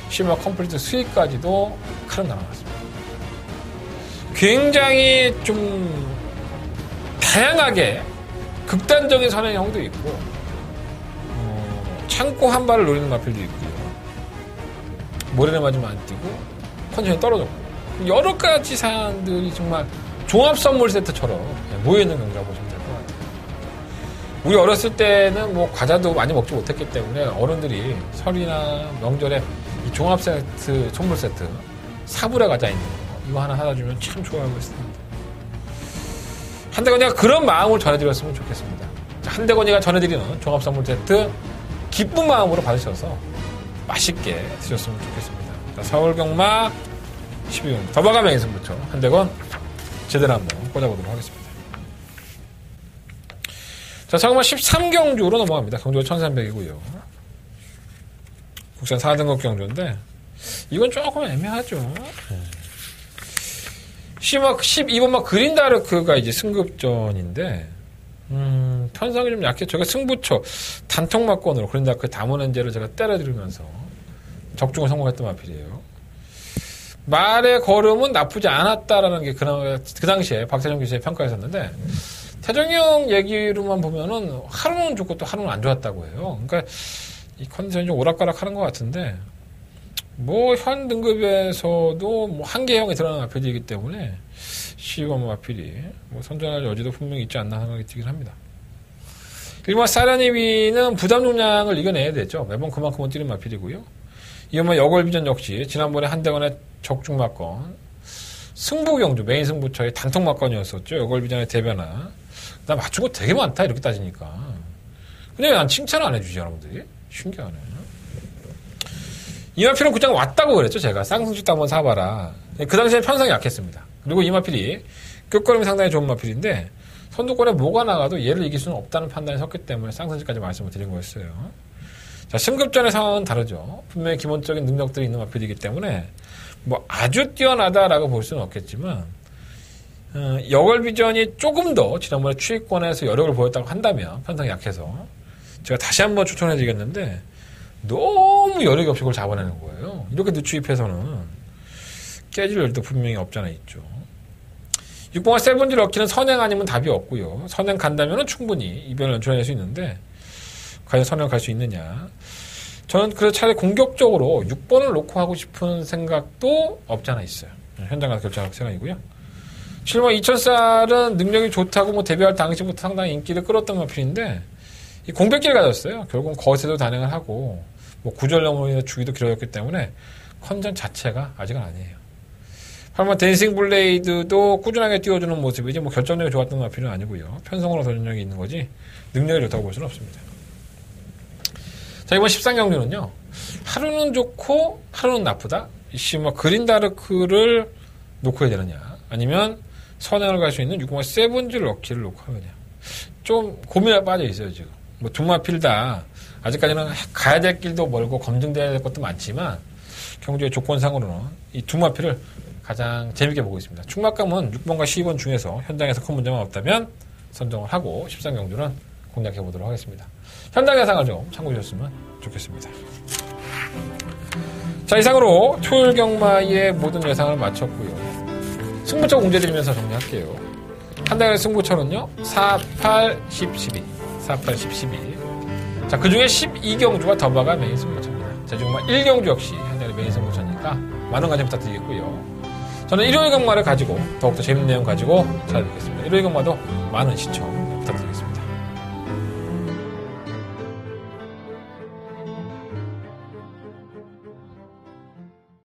[SPEAKER 3] 10번 컴플리트 수익까지도 칼은 남아났습니다. 굉장히 좀 다양하게 극단적인 선행형도 있고 창고 한 발을 노리는 마필도 있고요. 모래를 맞으면 안 뛰고 컨디션이 떨어졌고 여러 가지 사안들이 정말 종합 선물 세트처럼 모여있는 경기라고 보시면 될 것 같아요. 우리 어렸을 때는 뭐 과자도 많이 먹지 못했기 때문에 어른들이 설이나 명절에 이 종합 세트, 선물 세트 사불에 과자 있는 거 이거 하나 사다 주면 참 좋아하고 있습니다. 한대건이가 그런 마음을 전해드렸으면 좋겠습니다. 한대건이가 전해드리는 종합 선물 세트 기쁜 마음으로 받으셔서 맛있게 드셨으면 좋겠습니다. 자, 서울경마 12경 더바가 메인 승부처 한대건 제대로 한번 꽂아보도록 하겠습니다. 자, 서울경마 13경주로 넘어갑니다. 경주가 1300이고요. 국산 4등급 경주인데 이건 조금 애매하죠. 12번마 그린다르크가 이제 승급전인데 편성이 좀 약해. 제가 승부처 단통막권으로 그린다르크 담원현재를 제가 때려들으면서 적중을 성공했던 마필이에요. 말의 걸음은 나쁘지 않았다라는 게 그 당시에 박태정 교수의 평가였었는데 태정형 얘기로만 보면은 하루는 좋고 또 하루는 안 좋았다고 해요. 그러니까 이 컨디션이 좀 오락가락 하는 것 같은데 뭐 현 등급에서도 뭐 한계형이 드러나는 마필이기 때문에 12번 마필이 뭐 선전할 여지도 분명히 있지 않나 생각이 들긴 합니다. 그리고 사라니비는 부담 용량을 이겨내야 되죠. 매번 그만큼은 뛰는 마필이고요. 이번에 여걸비전 역시 지난번에 한대건의 적중 막건 승부경주 메인 승부처의 단통 막건이었었죠. 여걸비전의 대변화. 나 맞춘 거 되게 많다 이렇게 따지니까. 근데 왜 난 칭찬을 안 해주지 여러분들이? 신기하네. 이마필은 그냥 왔다고 그랬죠. 제가 쌍승주도 한번 사봐라. 그 당시에 편성이 약했습니다. 그리고 이마필이 끝걸음이 상당히 좋은 마필인데 선두권에 뭐가 나가도 얘를 이길 수는 없다는 판단이 섰기 때문에 쌍승주까지 말씀을 드린 거였어요. 자, 승급전의 상황은 다르죠. 분명히 기본적인 능력들이 있는 마필이기 때문에 뭐 아주 뛰어나다라고 볼 수는 없겠지만 여걸비전이 조금 더 지난번에 추위권에서 여력을 보였다고 한다면 편성이 약해서 제가 다시 한번 추천해 드리겠는데 너무 여력이 없이 그걸 잡아내는 거예요. 이렇게 늦추입해서는 깨질 여력도 분명히 없잖아 있죠. 6번과 세븐지 럭키는 선행 아니면 답이 없고요. 선행 간다면 충분히 이변을 연출해낼 수 있는데 과연 선행 갈 수 있느냐. 저는 그래서 차라리 공격적으로 6번을 놓고 하고 싶은 생각도 없지 않아 있어요. 현장 가서 결정할 생각이고요. 7번 2000쌀은 능력이 좋다고 뭐 데뷔할 당시부터 상당히 인기를 끌었던 마필인데 이 공백기를 가졌어요. 결국은 거세도 단행을 하고 뭐 구절령으로 인해 주기도 길어졌기 때문에 컨전 자체가 아직은 아니에요. 하지만 댄싱 블레이드도 꾸준하게 띄워주는 모습이지 뭐 결정력이 좋았던 마필은 아니고요. 편성으로 전력이 있는 거지 능력이 좋다고 볼 수는 없습니다. 자, 이번 13경주는요. 하루는 좋고 하루는 나쁘다. 이씨 뭐 그린다르크를 놓고 해야 되느냐 아니면 선행을 갈 수 있는 6번 세븐즈 럭키를 놓고 하느냐. 좀 고민에 빠져 있어요 지금. 뭐 두 마필 다 아직까지는 가야 될 길도 멀고 검증돼야 될 것도 많지만 경주의 조건상으로는 이 두 마필을 가장 재밌게 보고 있습니다. 충막감은 6번과 12번 중에서 현장에서 큰 문제만 없다면 선정을 하고 13경주는 공략해 보도록 하겠습니다. 현장 예상을 좀 참고해 주셨으면 좋겠습니다. 자, 이상으로 토요일 경마의 모든 예상을 마쳤고요. 승부처 공개드리면서 정리할게요. 한 달의 승부처는요 4, 8, 10, 12 4, 8, 10, 12 자, 그 중에 12경주와 더바가 메인 승부처입니다. 제주경마 1경주 역시 한 달의 메인 승부처니까 많은 관심 부탁드리겠고요. 저는 일요일 경마를 가지고 더욱더 재밌는 내용 가지고 찾아뵙겠습니다. 일요일 경마도 많은 시청